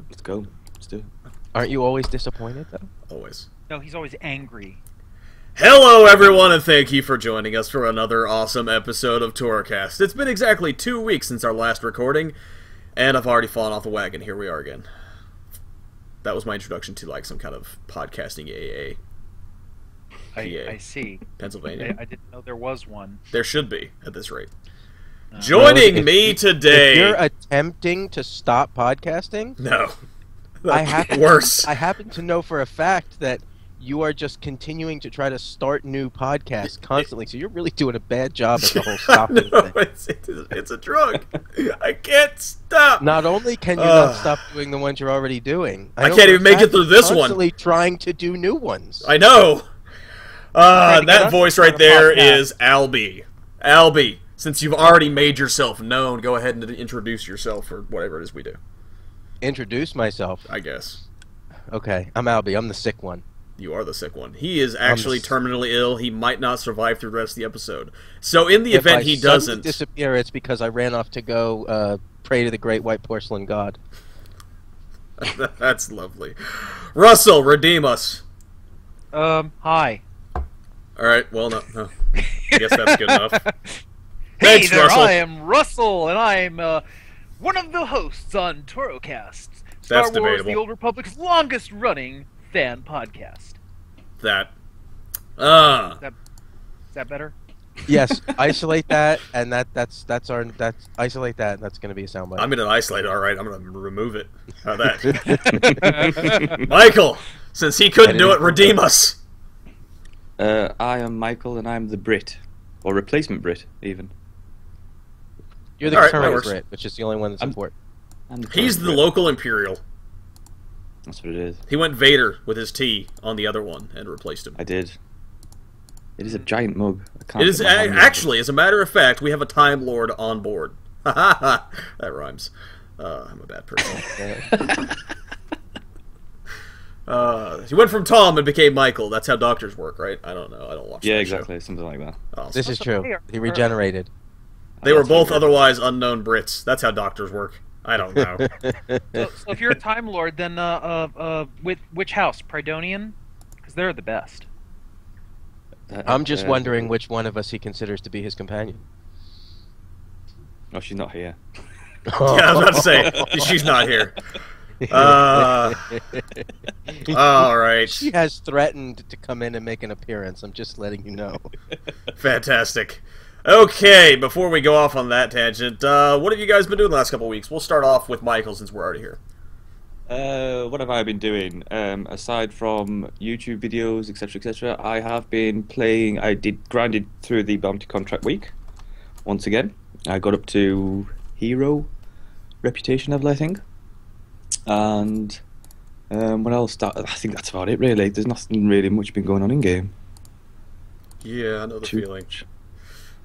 Let's go. Let's do it. Aren't you always disappointed, though? Always. No, he's always angry. Hello, everyone, and thank you for joining us for another awesome episode of TOROCast. It's been exactly 2 weeks since our last recording, and I've already fallen off the wagon. Here we are again. That was my introduction to, like, some kind of podcasting AA. I see. Pennsylvania. I didn't know there was one. There should be, at this rate. Joining me today... If you're attempting to stop podcasting... No. Worse. I happen to know for a fact that you are just continuing to try to start new podcasts constantly, so you're really doing a bad job at the whole stopping thing. It's a drug. I can't stop. Not only can you not stop doing the ones you're already doing, I can't even make it through this one. Constantly trying to do new ones. I know. That voice right there is Albie. Albie, since you've already made yourself known, go ahead and introduce yourself or whatever it is we do. Introduce myself. I guess. Okay, I'm Albie. I'm the sick one. You are the sick one. He is actually terminally ill. He might not survive through the rest of the episode. So in the event he doesn't disappear, it's because I ran off to go pray to the great white porcelain god. That's lovely. Russell, redeem us. Hi. All right. Well, no. I guess that's good enough. Hey Thanks, there, Russell. I am Russell, and I'm one of the hosts on TOROCast, Star Wars: debatable. The Old Republic's longest-running fan podcast. That. Is that better? Yes, isolate that, and that's isolate that, and that's going to be a soundbite. I'm gonna isolate it. All right. I'm gonna remove it. How that? Michael, since he couldn't do it, redeem us. I am Michael, and I'm the Brit. Or replacement Brit, even. You're the current Brit, which is the only one that's important. He's the local Imperial. That's what it is. He went Vader with his T on the other one and replaced him. I did. It is a giant mug. It is actually, as a matter of fact, we have a Time Lord on board. Ha ha ha! That rhymes. I'm a bad person. He went from Tom and became Michael. That's how doctors work, right? I don't know. I don't watch. Yeah, that exactly. show. Something like that. Oh, this is true. He regenerated. They were both otherwise unknown Brits. That's how doctors work. I don't know. So if you're a Time Lord, then with which house? Pridonian? Because they're the best. I'm just wondering which one of us he considers to be his companion. Oh, she's not here. Yeah, I was about to say, she's not here. All right. She has threatened to come in and make an appearance. I'm just letting you know. Fantastic. Okay, before we go off on that tangent, what have you guys been doing the last couple of weeks? We'll start off with Michael since we're already here. What have I been doing? Aside from YouTube videos, etc., etc., I have been playing. I grinded through the bounty contract week once again. I got up to hero reputation level, I think. And what else? I think that's about it, really. There's nothing really much been going on in game. Yeah, I know the feeling.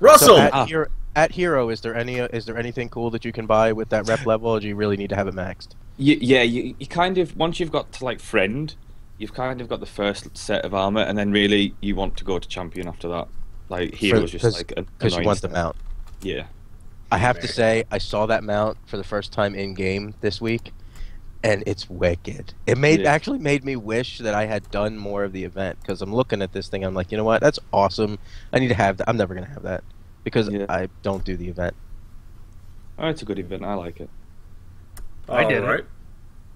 Russell, so at hero, is there anything cool that you can buy with that rep level, or do you really need to have it maxed? Yeah, you kind of, once you've got to like friend, you've kind of got the first set of armor, and then really you want to go to champion after that. Like hero's just like because you want the mount. Yeah. I have to say, I saw that mount for the first time in game this week, and it's wicked. It actually made me wish that I had done more of the event, because I'm looking at this thing, I'm like, you know what, that's awesome. I need to have that. I'm never going to have that, because I don't do the event. Oh, it's a good event. I like it. I did. Right.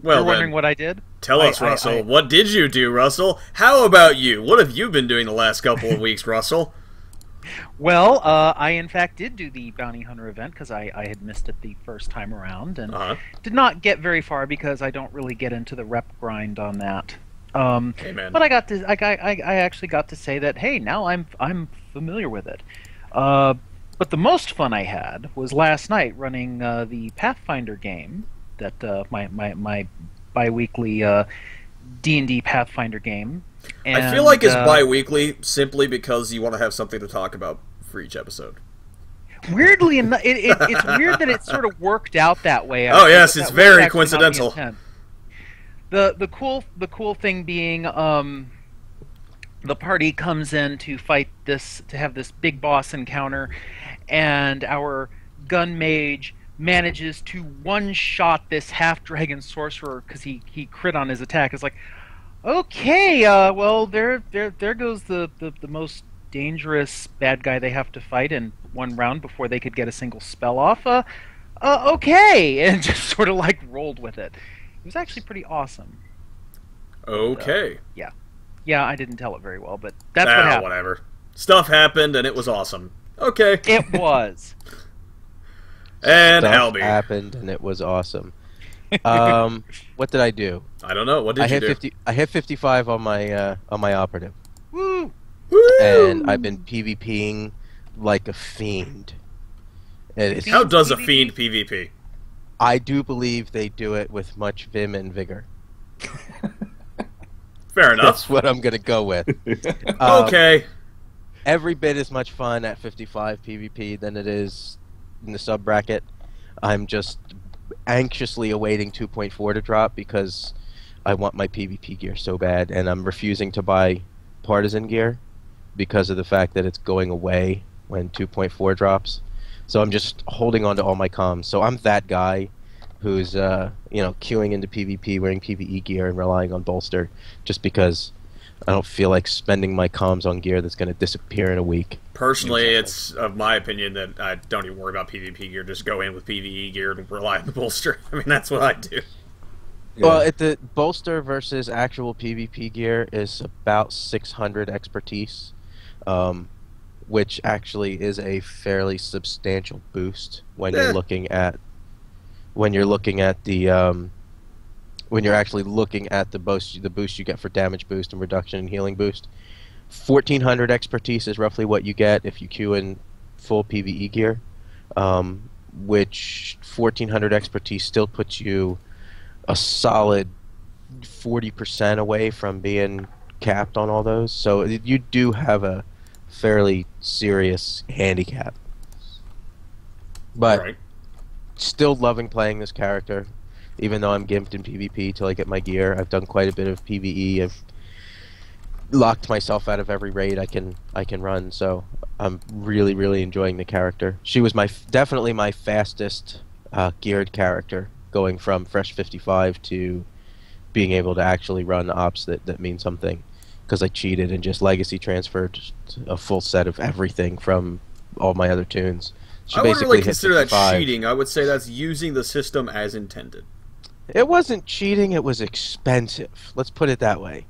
Well, you're wondering what I did? Tell us, Russell. What did you do, Russell? How about you? What have you been doing the last couple of weeks, Russell? Well, I in fact did do the Bounty Hunter event because I had missed it the first time around and did not get very far because I don't really get into the rep grind on that. Hey, man. But I actually got to say that hey, now I'm familiar with it. But the most fun I had was last night running the Pathfinder game that my bi-weekly D&D Pathfinder game. And, I feel like it's bi-weekly simply because you want to have something to talk about for each episode. Weirdly enough, it's weird that it sort of worked out that way. Oh yes, it's very coincidental. The cool thing being, the party comes in to have this big boss encounter, and our gun mage manages to one-shot this half-dragon sorcerer because he crit on his attack. It's like, okay, well, there goes the most dangerous bad guy they have to fight in one round before they could get a single spell off. Okay, and just sort of like rolled with it. It was actually pretty awesome. Okay. Yeah, I didn't tell it very well, but that's what happened. Whatever. Stuff happened, and it was awesome. Okay. It was. And Stuff Albie. happened, and it was awesome. What did I do? I don't know. What did you do? I hit 55 on my operative, Woo! Woo! and I've been PvPing like a fiend. And it's, How does a fiend PvP? I do believe they do it with much vim and vigor. Fair enough. That's what I'm gonna go with. Okay. Every bit as much fun at 55 PvP than it is in the sub bracket. I'm just anxiously awaiting 2.4 to drop because I want my PvP gear so bad, and I'm refusing to buy partisan gear because of the fact that it's going away when 2.4 drops. So I'm just holding on to all my comms. So I'm that guy who's queuing into PvP wearing PvE gear and relying on bolster just because I don't feel like spending my comms on gear that's going to disappear in a week. Personally, it's of my opinion that I don't even worry about PvP gear. Just go in with PvE gear and rely on the bolster. I mean, that's what I do. Yeah. Well, the bolster versus actual PvP gear is about 600 expertise, which actually is a fairly substantial boost when you're looking at the when you're actually looking at the boost you get for damage boost and reduction and healing boost. 1400 expertise is roughly what you get if you queue in full PvE gear, which 1400 expertise still puts you a solid 40% away from being capped on all those. So you do have a fairly serious handicap. But Right. still loving playing this character, even though I'm gimped in PvP till I get my gear. I've done quite a bit of PvE. I've locked myself out of every raid I can run, so I'm really enjoying the character. She was definitely my fastest geared character, going from fresh 55 to being able to actually run ops that mean something, because I cheated and just legacy transferred a full set of everything from all my other tunes. She I wouldn't basically really hit consider that 55. cheating. I would say that's using the system as intended. It wasn't cheating, it was expensive. Let's put it that way.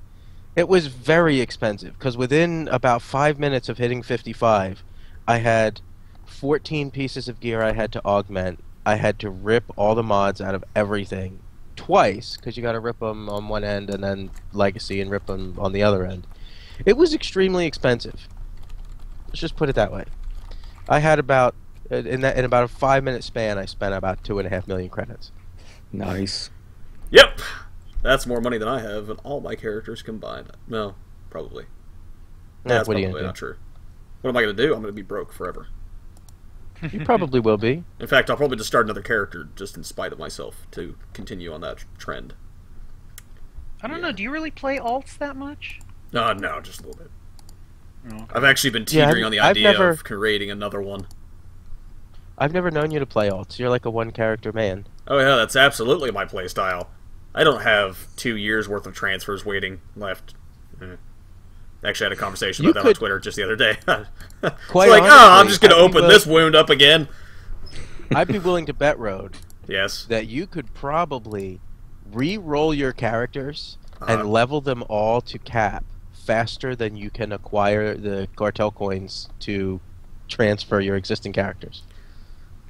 It was very expensive, because within about 5 minutes of hitting 55, I had 14 pieces of gear I had to augment. I had to rip all the mods out of everything twice, because you got to rip them on one end and then legacy and rip them on the other end. It was extremely expensive. Let's just put it that way. I had about, in about a 5-minute span, I spent about 2.5 million credits. Nice. Yep. That's more money than I have and all my characters combined. No, probably. That's what are you probably gonna not true. What am I going to do? I'm going to be broke forever. do? You probably will be. In fact, I'll probably just start another character just in spite of myself to continue on that trend. I don't know. Do you really play alts that much? No, just a little bit. Oh, okay. I've actually been Yeah, teetering on the I've idea never- of creating another one. I've never known you to play alts. You're like a one-character man. Oh yeah, that's absolutely my playstyle. I don't have 2 years worth of transfers waiting left. Actually, I had a conversation about that on Twitter just the other day. Quite it's like, honestly, I'm just going to I'd be open this wound up again. I'd be willing to bet, Road, Yes. that you could probably re-roll your characters Uh-huh. and level them all to cap faster than you can acquire the cartel coins to transfer your existing characters.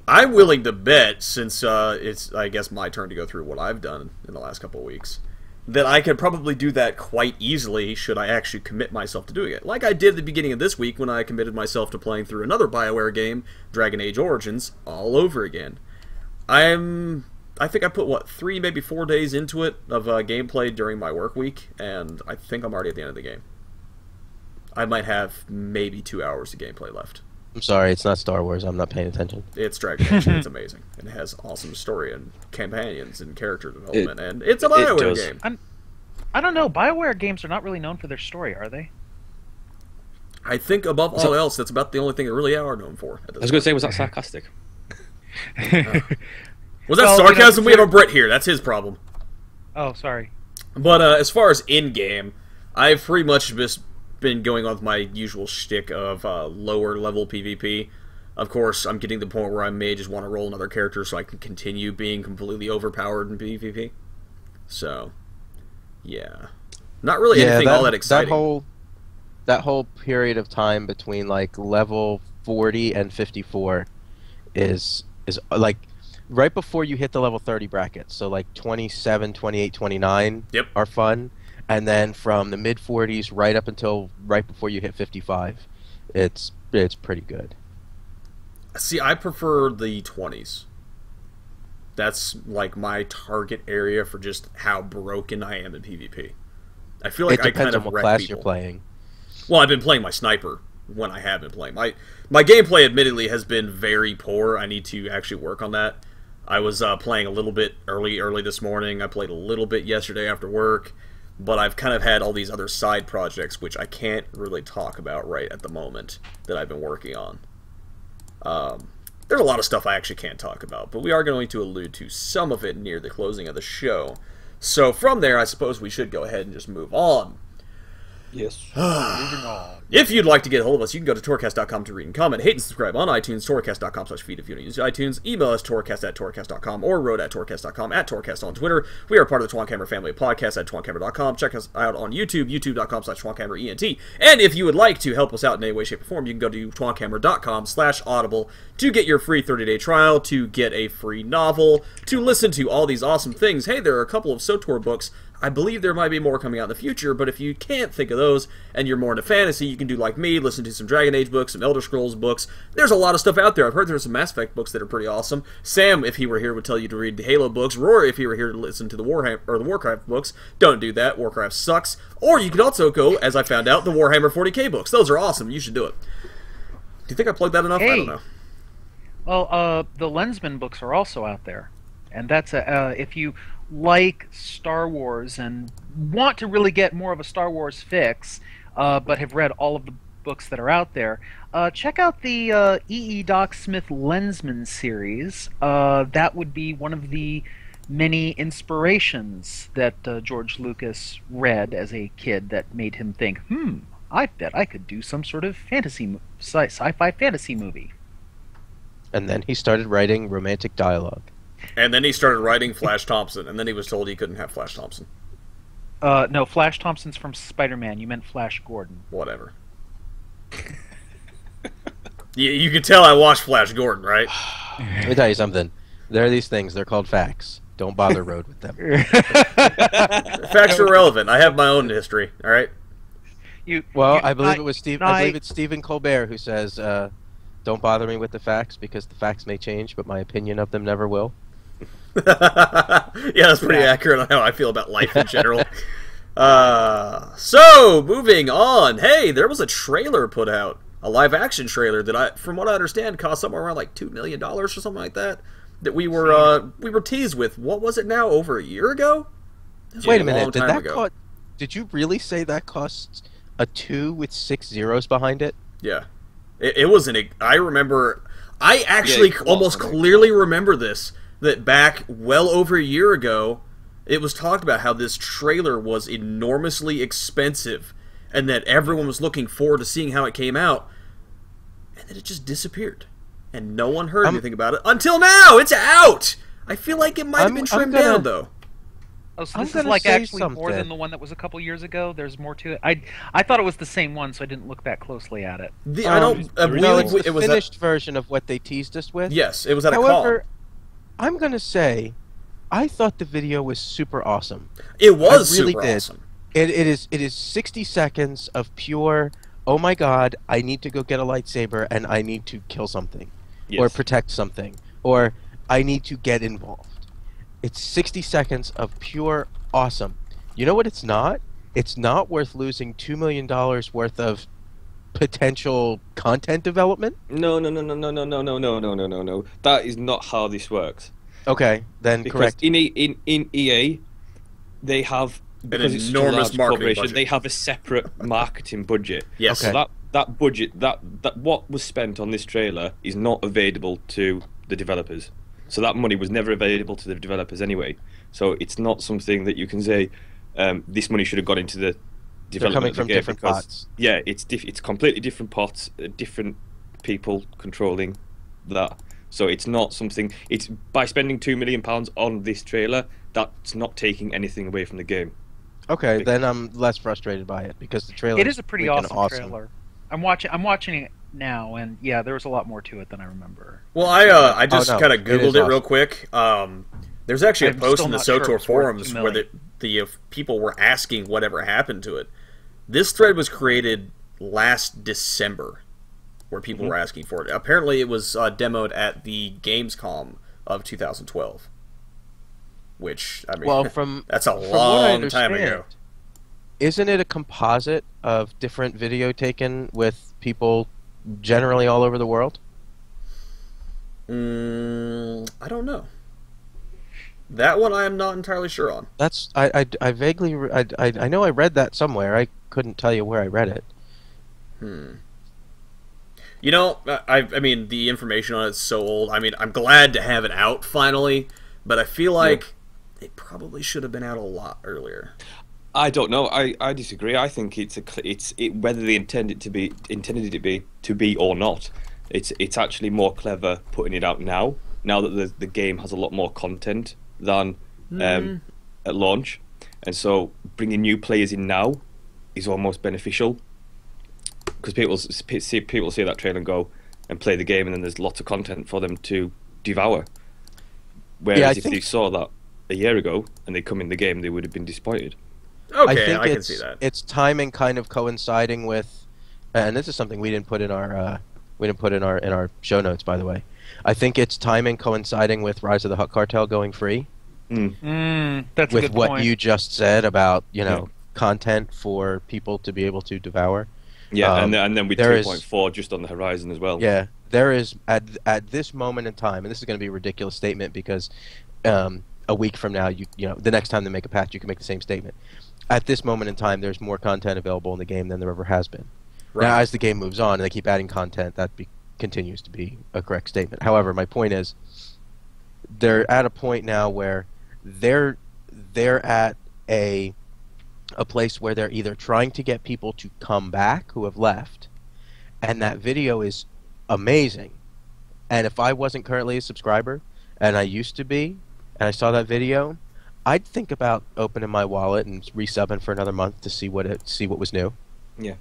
I'm willing to bet, since it's, I guess, my turn to go through what I've done in the last couple of weeks, that I could probably do that quite easily should I actually commit myself to doing it. Like I did at the beginning of this week when I committed myself to playing through another BioWare game, Dragon Age Origins, all over again. I think I put, 3, maybe 4 days into it of gameplay during my work week, and I think I'm already at the end of the game. I might have maybe 2 hours of gameplay left. I'm sorry, it's not Star Wars. I'm not paying attention. It's Dragon Age, and it's amazing. It has awesome story and companions and character development, and it's a BioWare does. game. I don't know. BioWare games are not really known for their story, are they? I think above all else, that's about the only thing they really are known for. I was going to say, was that sarcastic? Was that Well, sarcasm? We have a Brit here. That's his problem. Oh, sorry. But as far as in-game, I've pretty much just been going on with my usual shtick of lower level PvP. Of course, I'm getting to the point where I may just want to roll another character so I can continue being completely overpowered in PvP. So, yeah. Not really anything all that exciting. That whole period of time between like level 40 and 54 is like right before you hit the level 30 bracket. So like 27, 28, 29 Yep. are fun, and then from the mid 40s right up until right before you hit 55, it's pretty good. See, I prefer the 20s. That's like my target area for just how broken I am in PvP. I feel like It depends I kind on of what wreck class people. you're playing. Well, I've been playing my sniper when I have been playing. My gameplay, admittedly, has been very poor. I need to actually work on that. I was playing a little bit early this morning. I played a little bit yesterday after work, but I've kind of had all these other side projects, which I can't really talk about right at the moment, that I've been working on. There's a lot of stuff I actually can't talk about, but we are going to allude to some of it near the closing of the show. So from there, I suppose we should go ahead and just move on. Yes. Moving on. If you'd like to get a hold of us, you can go to TOROCast.com to read and comment, hate and subscribe on iTunes, TOROCast.com/feed if you don't use iTunes, email us, TOROCast@TOROCast.com, or road@TOROCast.com, @TOROCast on Twitter. We are part of the Twancammer family of podcasts at Twancammer.com. Check us out on YouTube, youtube.com/TwancammerENT. And if you would like to help us out in any way, shape, or form, you can go to Twancammer.com/audible to get your free 30-day trial, to get a free novel, to listen to all these awesome things. Hey, there are a couple of SOTOR books. I believe there might be more coming out in the future, but if you can't think of those and you're more into fantasy, you can do like me, listen to some Dragon Age books, some Elder Scrolls books. There's a lot of stuff out there. I've heard there's some Mass Effect books that are pretty awesome. Sam, if he were here, would tell you to read the Halo books. Rory, if he were here, to listen to the Warcraft books. Don't do that. Warcraft sucks. Or you could also go, as I found out, the Warhammer 40k books. Those are awesome. You should do it. Do you think I plugged that enough? I don't know. Well, the Lensman books are also out there, and that's if you like Star Wars and want to really get more of a Star Wars fix, but have read all of the books that are out there, check out the E.E. Doc Smith Lensman series. That would be one of the many inspirations that George Lucas read as a kid that made him think, I bet I could do some sort of sci-fi fantasy movie. And then he started writing romantic dialogue. And then he started writing Flash Thompson, and then he was told he couldn't have Flash Thompson. No, Flash Thompson's from Spider-Man. You meant Flash Gordon. Whatever. You can tell I watched Flash Gordon, right? Let me tell you something. There are these things. They're called facts. Don't bother Road with them. Facts are irrelevant. I have my own history, all right? I believe it was I believe it's Stephen Colbert who says, "Don't bother me with the facts because the facts may change, but my opinion of them never will." Yeah, that's pretty accurate on how I feel about life in general. So, moving on. Hey, there was a trailer put out. A live-action trailer that, from what I understand, cost somewhere around like $2 million or something like that. That we were teased with. What was it now? Over a year ago? Wait a minute. Did you really say that costs a 2 with 6 zeros behind it? Yeah. It was I remember... I actually almost clearly remember this. That back well over a year ago, it was talked about how this trailer was enormously expensive and that everyone was looking forward to seeing how it came out, and then it just disappeared. And no one heard anything about it until now! It's out! I feel like it might have been trimmed down, though. Oh, so this is like actually more than the one that was a couple years ago? There's more to it? I thought it was the same one, so I didn't look that closely at it. No, it's the finished version of what they teased us with. Yes, it was at a However, con. I'm going to say, I thought the video was super awesome. It was really super awesome. It is 60 seconds of pure, oh my god, I need to go get a lightsaber and I need to kill something. Yes. Or protect something. Or I need to get involved. It's 60 seconds of pure awesome. You know what it's not? It's not worth losing $2 million worth of potential content development? No. That is not how this works. Okay, then because correct. In EA, they have an enormous marketing budget. They have a separate marketing budget. Yes. Okay. So that budget, that what was spent on this trailer is not available to the developers. So that money was never available to the developers anyway. So it's not something that you can say this money should have gone into the They're coming development of the from game different because pots. yeah, it's completely different pots, different people controlling that. So it's not something. It's by spending £2 million on this trailer, that's not taking anything away from the game. Okay, then I'm less frustrated by it because the trailer. It is a pretty freaking awesome trailer. I'm watching it now, and yeah, there was a lot more to it than I remember. Well, I just no, kind of it Googled is it real awesome. quick. There's actually a I'm post still in the not sure SOTOR it's worth forums $2 where million. the people were asking whatever happened to it. This thread was created last December, where people were asking for it. Apparently, it was demoed at the Gamescom of 2012. Which, I mean, Well, from that's a from what I long time understand, ago. Isn't it a composite of different video taken with people generally all over the world? I don't know. That one I am not entirely sure on. That's I vaguely I know I read that somewhere. I couldn't tell you where I read it. You know, I mean, the information on it's so old. I mean, I'm glad to have it out finally, but I feel like it probably should have been out a lot earlier. I don't know. I disagree. I think whether they intended it to be or not. It's actually more clever putting it out now. Now that the game has a lot more content than at launch, and so bringing new players in now is almost beneficial because people see that trailer and go and play the game, and then there's lots of content for them to devour. Whereas if they saw that a year ago and they come in the game, they would have been disappointed. Okay, I can see that. It's timing kind of coinciding with, and this is something we didn't put in our in our show notes, by the way. I think it's timing coinciding with Rise of the Hutt Cartel going free. That's a with good what point. you just said about content for people to be able to devour. Yeah, and then with there 2.4 just on the horizon as well. Yeah, there is at this moment in time, and this is going to be a ridiculous statement because a week from now, you know, the next time they make a patch, you can make the same statement. At this moment in time, there's more content available in the game than there ever has been. Right. Now, as the game moves on and they keep adding content, that continues to be a correct statement. However, my point is, they're at a point now where they're at a place where they're either trying to get people to come back who have left, and that video is amazing. And if I wasn't currently a subscriber, and I used to be, and I saw that video, I'd think about opening my wallet and resubbing for another month to see what was new. Yeah.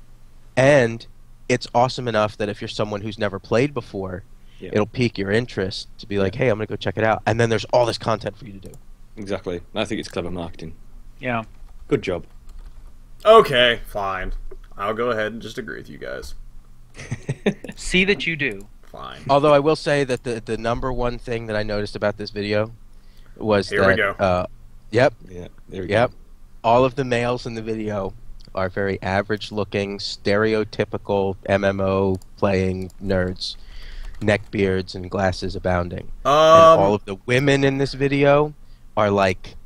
And it's awesome enough that if you're someone who's never played before, it'll pique your interest to be like, hey, I'm going to go check it out. And then there's all this content for you to do. Exactly. I think it's clever marketing. Yeah. Good job. Okay, fine. I'll go ahead and just agree with you guys. See that you do. Fine. Although I will say that the number one thing that I noticed about this video was Here we go. Yep. Yeah. There we Yep. go. All of the males in the video are very average-looking, stereotypical MMO playing nerds, neckbeards and glasses abounding. And all of the women in this video are like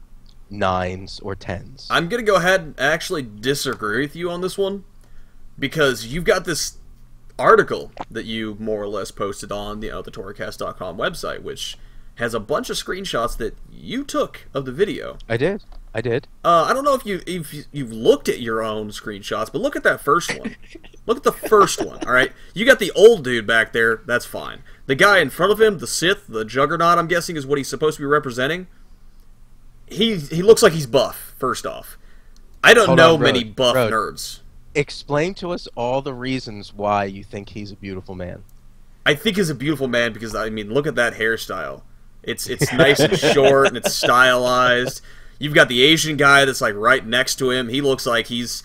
9s or 10s. I'm gonna go ahead and actually disagree with you on this one, because you've got this article that you more or less posted on the TOROCast.com website, which has a bunch of screenshots that you took of the video. I did. I don't know if you've looked at your own screenshots, but look at that first one. Look at the first one, all right? You got the old dude back there, that's fine. The guy in front of him, the Sith, the Juggernaut, I'm guessing is what he's supposed to be representing. He looks like he's buff, first off. I don't know many buff nerds. Explain to us all the reasons why you think he's a beautiful man. I think he's a beautiful man because, I mean, look at that hairstyle. It's nice and short, and it's stylized. You've got the Asian guy that's like right next to him. He looks like he's...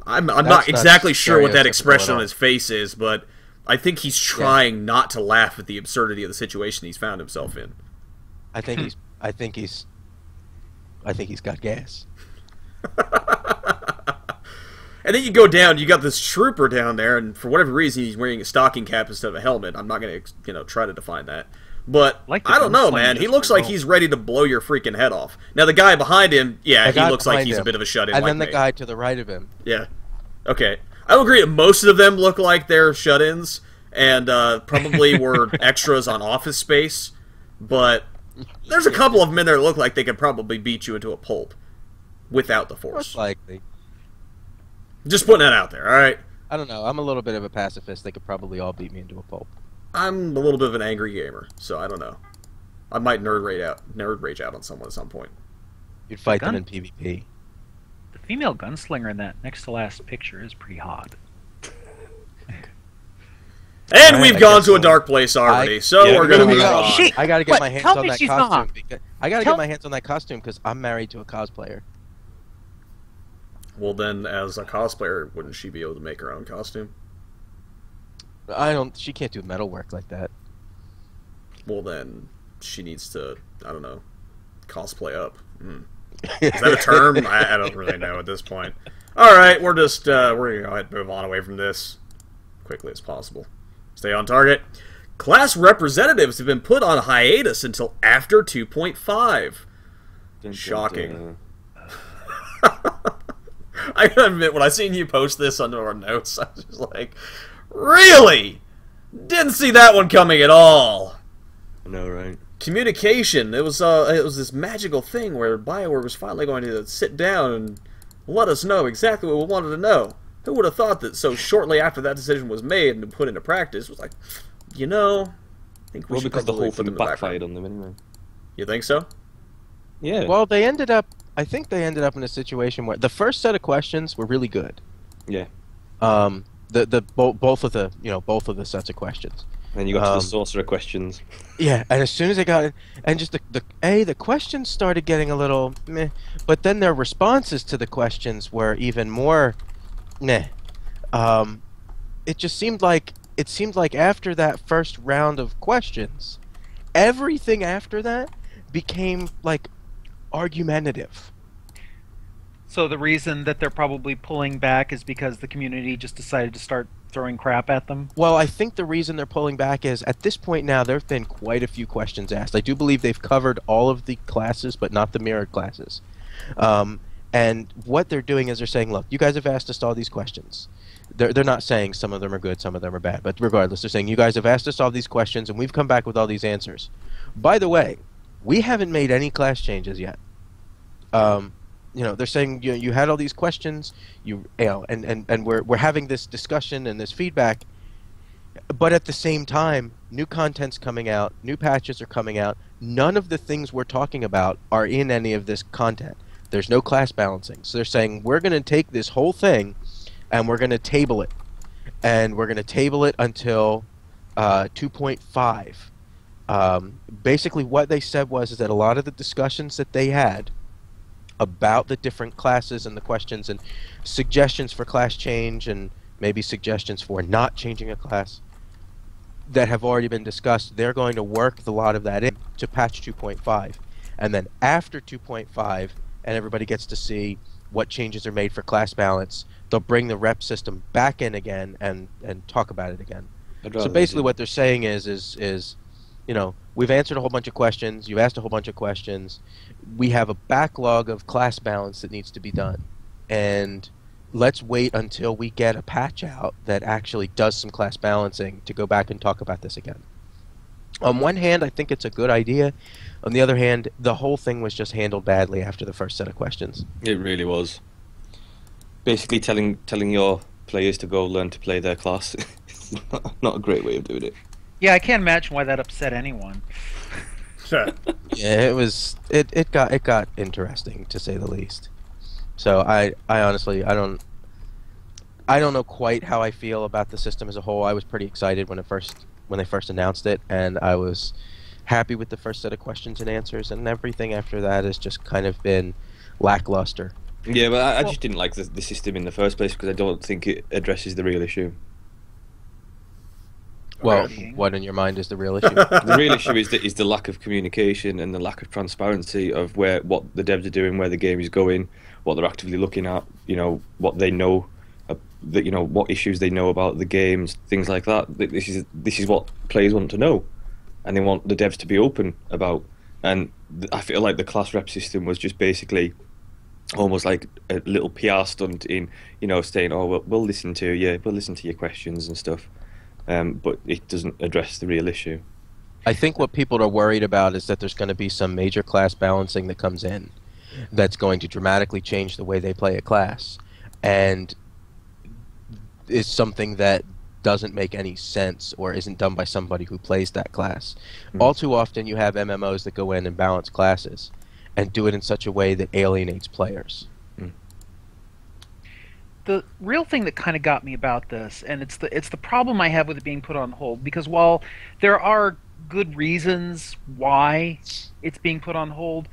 I'm not exactly sure what that expression on his face is, but I think he's trying not to laugh at the absurdity of the situation he's found himself in. I think he's got gas. And then you go down, you got this trooper down there, and for whatever reason he's wearing a stocking cap instead of a helmet. I'm not going to try to define that. But I don't know, man. He looks like he's ready to blow your freaking head off. Now the guy behind him, he looks like he's a bit of a shut-in. And then the guy to the right of him. Yeah. Okay. I will agree that most of them look like they're shut-ins, and probably were extras on Office Space, but there's a couple of them in there that look like they could probably beat you into a pulp without the Most Force. likely. Just putting that out there, alright? I don't know. I'm a little bit of a pacifist. They could probably all beat me into a pulp. I'm a little bit of an angry gamer, so I don't know. I might nerd rage out on someone at some point. You'd fight them Gun- in PvP. The female gunslinger in that next to last picture is pretty hot. And Alright, we've I gone guess to a so. dark place already, so Yeah, we're gonna Here we move go. on. She- I gotta get What? my hands Tell on me that she's costume. not. I gotta Tell- get my hands on that costume because I'm married to a cosplayer. Well, then, as a cosplayer, wouldn't she be able to make her own costume? She can't do metal work like that. Well, then, she needs to, I don't know, cosplay up. Is that a term? I don't really know at this point. Alright, we're just, we're gonna go ahead and move on away from this quickly as possible. Stay on target. Class representatives have been put on hiatus until after 2.5. Shocking. I gotta admit, when I seen you post this under our notes, I was just like, really? Didn't see that one coming at all. I know, right? Communication. It was this magical thing where BioWare was finally going to sit down and let us know exactly what we wanted to know. Who would have thought that so shortly after that decision was made and put into practice was like, you know, I think we Well, should because the probably whole put thing them in the backfired background. on them anyway. You think so? Yeah. Well, I think they ended up in a situation where the first set of questions were really good. Yeah. Both of the sets of questions. Then you got to the sorcerer questions. Yeah, and as soon as I got it, and just the questions started getting a little meh, but then their responses to the questions were even more meh. It seemed like after that first round of questions, everything after that became like argumentative. So the reason that they're probably pulling back is because the community just decided to start throwing crap at them? Well, I think the reason they're pulling back is at this point now there have been quite a few questions asked. I do believe they've covered all of the classes, but not the mirrored classes. And what they're doing is they're saying, look, you guys have asked us all these questions. They're not saying some of them are good, some of them are bad, but regardless, they're saying you guys have asked us all these questions and we've come back with all these answers. By the way, we haven't made any class changes yet. They're saying you had all these questions, and we're having this discussion and this feedback, but at the same time, new content's coming out, new patches are coming out. None of the things we're talking about are in any of this content. There's no class balancing. So they're saying we're going to take this whole thing and we're going to table it, and we're going to table it until 2.5. Basically, what they said is that a lot of the discussions that they had about the different classes and the questions and suggestions for class change and maybe suggestions for not changing a class that have already been discussed, they're going to work a lot of that in to patch 2.5. And then after 2.5, and everybody gets to see what changes are made for class balance, they'll bring the rep system back in again and talk about it again. So basically what they're saying is we've answered a whole bunch of questions, you've asked a whole bunch of questions, we have a backlog of class balance that needs to be done, and let's wait until we get a patch out that actually does some class balancing to go back and talk about this again. On one hand, I think it's a good idea. On the other hand, the whole thing was just handled badly after the first set of questions. It really was. Basically telling your players to go learn to play their class. It's not a great way of doing it. Yeah, I can't imagine why that upset anyone. Yeah, it got interesting, to say the least. So I honestly I don't know quite how I feel about the system as a whole. I was pretty excited when they first announced it, and I was happy with the first set of questions and answers, and everything after that has just kind of been lackluster. Yeah, but I just didn't like the system in the first place because I don't think it addresses the real issue. Well, Okay. what in your mind is the real issue? The real issue is the lack of communication and the lack of transparency of what the devs are doing, where the game is going, what they're actively looking at, what they know, what issues they know about the games, things like that. This is what players want to know, and they want the devs to be open about. And I feel like the class rep system was just basically almost like a little PR stunt in, saying, oh, we'll listen to you, we'll listen to your questions and stuff. But it doesn't address the real issue. I think what people are worried about is that there's going to be some major class balancing that comes in that's going to dramatically change the way they play a class, and is something that doesn't make any sense or isn't done by somebody who plays that class. All too often you have MMOs that go in and balance classes and do it in such a way that alienates players. The real thing that kind of got me about this, and it's the problem I have with it being put on hold, because while there are good reasons why it's being put on hold,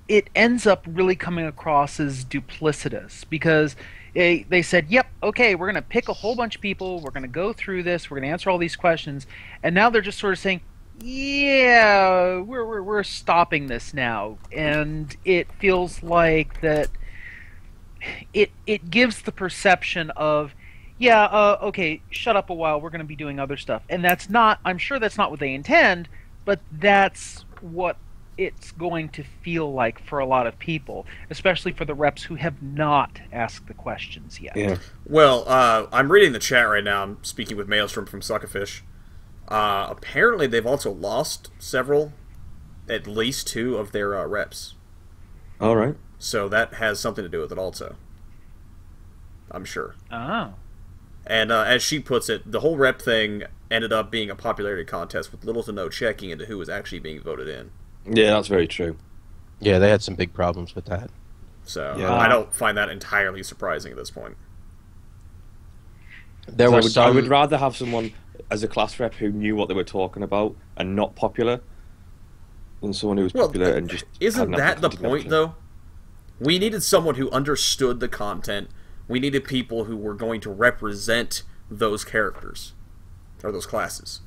it ends up really coming across as duplicitous, because they said, yep, okay, we're going to pick a whole bunch of people, we're going to go through this, we're going to answer all these questions, and now they're just sort of saying, yeah, we're stopping this now. And it feels like that it gives the perception of, yeah, okay, shut up a while, we're going to be doing other stuff. And that's not, I'm sure that's not what they intend, but that's what it's going to feel like for a lot of people, especially for the reps who have not asked the questions yet. Yeah. Well, I'm reading the chat right now. I'm speaking with Maelstrom from Suckafish. Apparently, they've also lost several, at least 2 of their reps. All right. So that has something to do with it also. I'm sure. Oh. And as she puts it, the whole rep thing ended up being a popularity contest with little to no checking into who was actually being voted in. Yeah, that's very true. Yeah, they had some big problems with that. So Yeah. I don't find that entirely surprising at this point. There were I would rather have someone as a class rep who knew what they were talking about and not popular than someone who was popular and just isn't hadn't that the had point though? We needed someone who understood the content. We needed people who were going to represent those characters or those classes.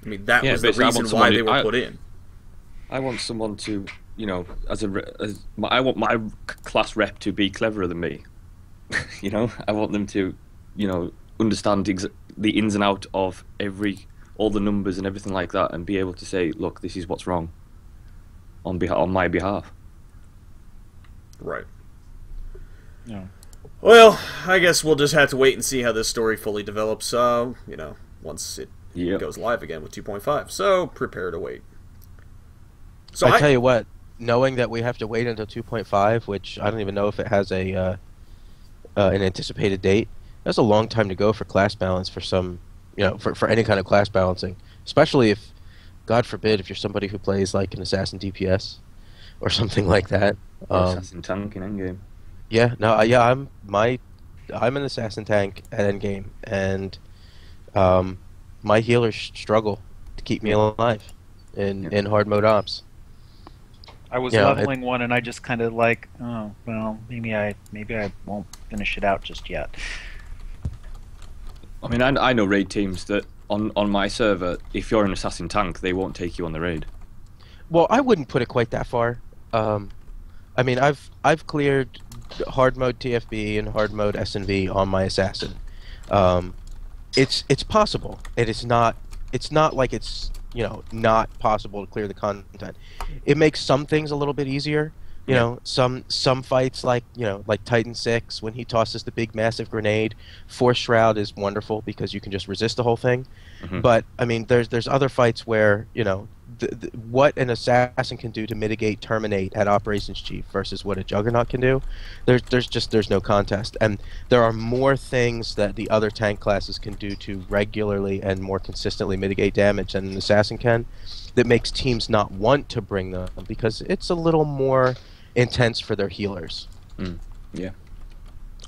I mean, that was the basically, reason why they were put in. I want someone to, you know, I want my class rep to be cleverer than me. You know, I want them to, you know, understand the ins and out of all the numbers and everything like that, and be able to say, look, this is what's wrong on my behalf. Right. Yeah. Well, I guess we'll just have to wait and see how this story fully develops, you know, once it goes live again with 2.5. So, prepare to wait. So I tell you what, knowing that we have to wait until 2.5, which I don't even know if it has an anticipated date, that's a long time to go for class balance for some, you know, for any kind of class balancing. Especially if, God forbid, if you're somebody who plays like an assassin DPS or something like that. Assassin tank in endgame. Yeah, no, yeah, I'm an assassin tank at endgame, and my healers struggle to keep me alive in hard mode ops. I was leveling one, and I just kind of like, oh well, maybe I won't finish it out just yet. I mean, I know raid teams that on my server, if you're an assassin tank, they won't take you on the raid. Well, I wouldn't put it quite that far. I mean, I've cleared hard mode TFB and hard mode SNV on my assassin. It's possible. It's not like it's, you know, not possible to clear the content. It makes some things a little bit easier. You know, some fights like, you know, like Titan 6 when he tosses the big massive grenade. Force Shroud is wonderful because you can just resist the whole thing. Mm-hmm. But I mean, there's other fights where, you know, what an assassin can do to mitigate terminate at operations chief versus what a juggernaut can do, there's no contest. And there are more things that the other tank classes can do to regularly and more consistently mitigate damage than an assassin can, that makes teams not want to bring them because it's a little more intense for their healers. Yeah,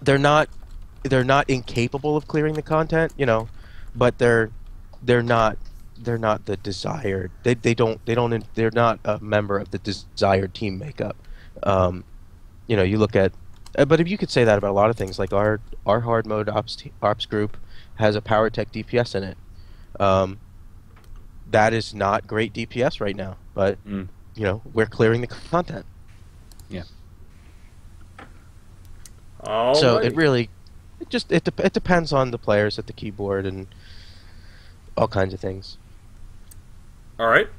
they're not incapable of clearing the content, you know, but they're not the desired. They're not a member of the desired team makeup. You know, you look at, but if you could say that about a lot of things, like our hard mode ops group has a power tech DPS in it. That is not great DPS right now, but you know, we're clearing the content. Yeah. So it really, it depends on the players at the keyboard and all kinds of things. All right.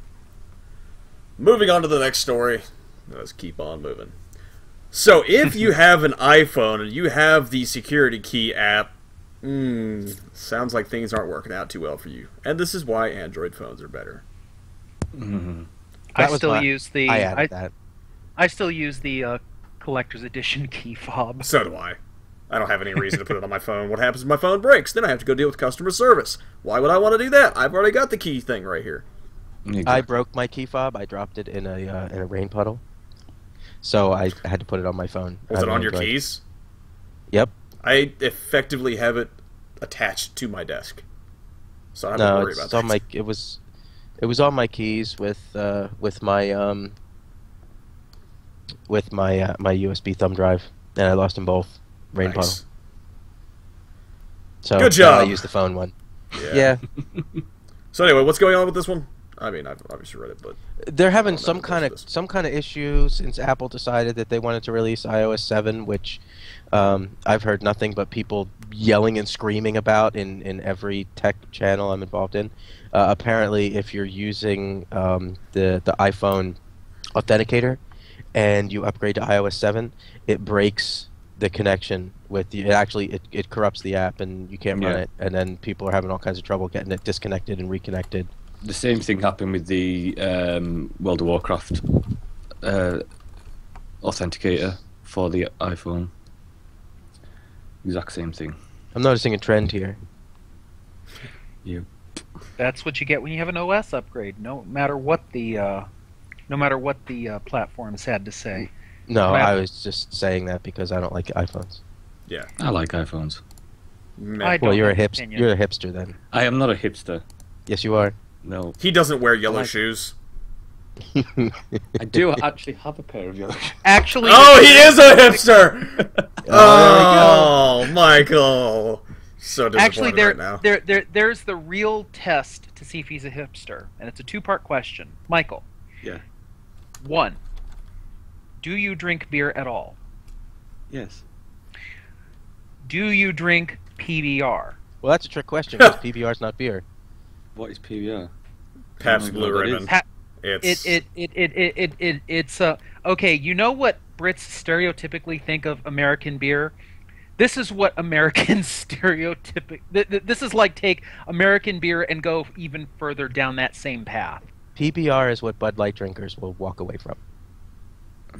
Moving on to the next story. Let's keep on moving. So if you have an iPhone and you have the security key app Sounds like things aren't working out too well for you. And this is why Android phones are better. I still use the I added that. I still use the collector's edition key fob. So do I. I don't have any reason to put it on my phone. What happens if my phone breaks? Then I have to go deal with customer service. Why would I want to do that? I've already got the key thing right here. Exactly. I broke my key fob. I dropped it in a rain puddle, so I had to put it on my phone. Was it on your keys? Yep. I effectively have it attached to my desk, so I don't No, worry it's about that. on my. It was on my keys with my my USB thumb drive, and I lost them both. Rain puddle. Nice. So Good now I job. use the phone one. Yeah. So anyway, what's going on with this one? I mean, I've obviously read it, but They're having I don't some know kind this. of issue since Apple decided that they wanted to release iOS 7, which I've heard nothing but people yelling and screaming about in every tech channel I'm involved in. Apparently, if you're using the iPhone authenticator and you upgrade to iOS 7, it breaks the connection with the. It corrupts the app and you can't run Yeah. it. And then people are having all kinds of trouble getting it disconnected and reconnected. The same thing happened with the World of Warcraft authenticator for the iPhone. Exact same thing. I'm noticing a trend here. You. That's what you get when you have an OS upgrade. No matter what the platforms had to say. No, Well- I was just saying that because I don't like iPhones. yeah. I like iPhones. Meh. I Well, don't you're a have hipster. opinion. You're a hipster then. I am not a hipster. Yes, you are. No. He doesn't wear yellow like- shoes. I do actually have a pair of yellow shoes. Actually, Oh, he is a hipster! Oh, Oh, Michael. So disappointed Actually, right now. there's the real test to see if he's a hipster, and it's a two-part question. Michael, Yeah. 1, do you drink beer at all? Yes. Do you drink PBR? Well, that's a trick question because PBR's not beer. What is PBR? Pabst Oh my Blue God, that Ribbon. is- Pa- It's It's okay. You know what Brits stereotypically think of American beer? This is what Americans This is like take American beer and go even further down that same path. PBR is what Bud Light drinkers will walk away from.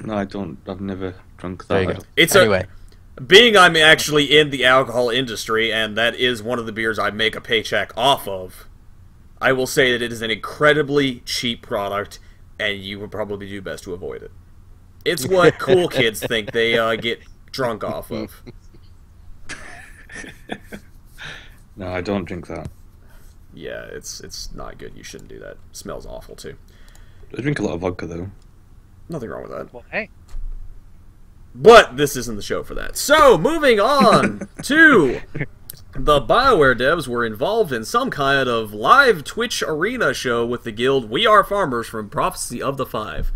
No, I don't. I've never drunk that. There you I go. don't- It's Anyway, being I'm actually in the alcohol industry, and that is one of the beers I make a paycheck off of. I will say that it is an incredibly cheap product, and you would probably do best to avoid it. It's what cool kids think they get drunk off of. No, I don't drink that. Yeah, it's not good. You shouldn't do that. It smells awful too. I drink a lot of vodka though. Nothing wrong with that. Well, hey, But this isn't the show for that. So, moving on to the BioWare devs were involved in some kind of live Twitch arena show with the guild We Are Farmers from Prophecy of the Five.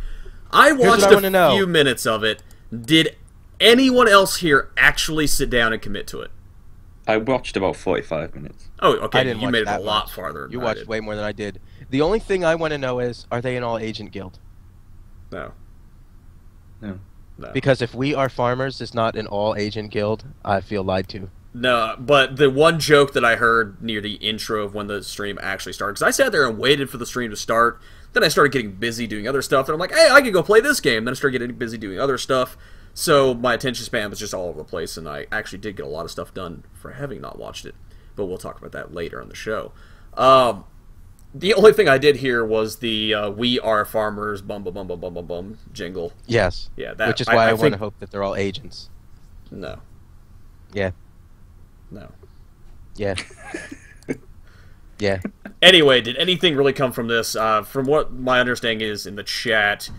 I watched what I wanna a know. few minutes of it. Did anyone else here actually sit down and commit to it? I watched about 45 minutes. Oh, okay. I didn't You watch made it that a lot much. farther. than You I watched did. way more than I did. The only thing I want to know is, are they an all-agent guild? No. No. No. Because if We Are Farmers is not an all-agent guild, I feel lied to. No, but the one joke that I heard near the intro of when the stream actually started, because I sat there and waited for the stream to start, then I started getting busy doing other stuff, and I'm like, hey, I can go play this game. Then I started getting busy doing other stuff, so my attention span was just all over the place, and I actually did get a lot of stuff done for having not watched it, but we'll talk about that later on the show. The only thing I did hear was the We Are Farmers bum bum bum bum bum bum bum jingle. Yes. Yeah, that Which is why I want think- to hope that they're all agents. No. Yeah. No. Yeah. Yeah. Anyway, did anything really come from this? From what my understanding is in the chat,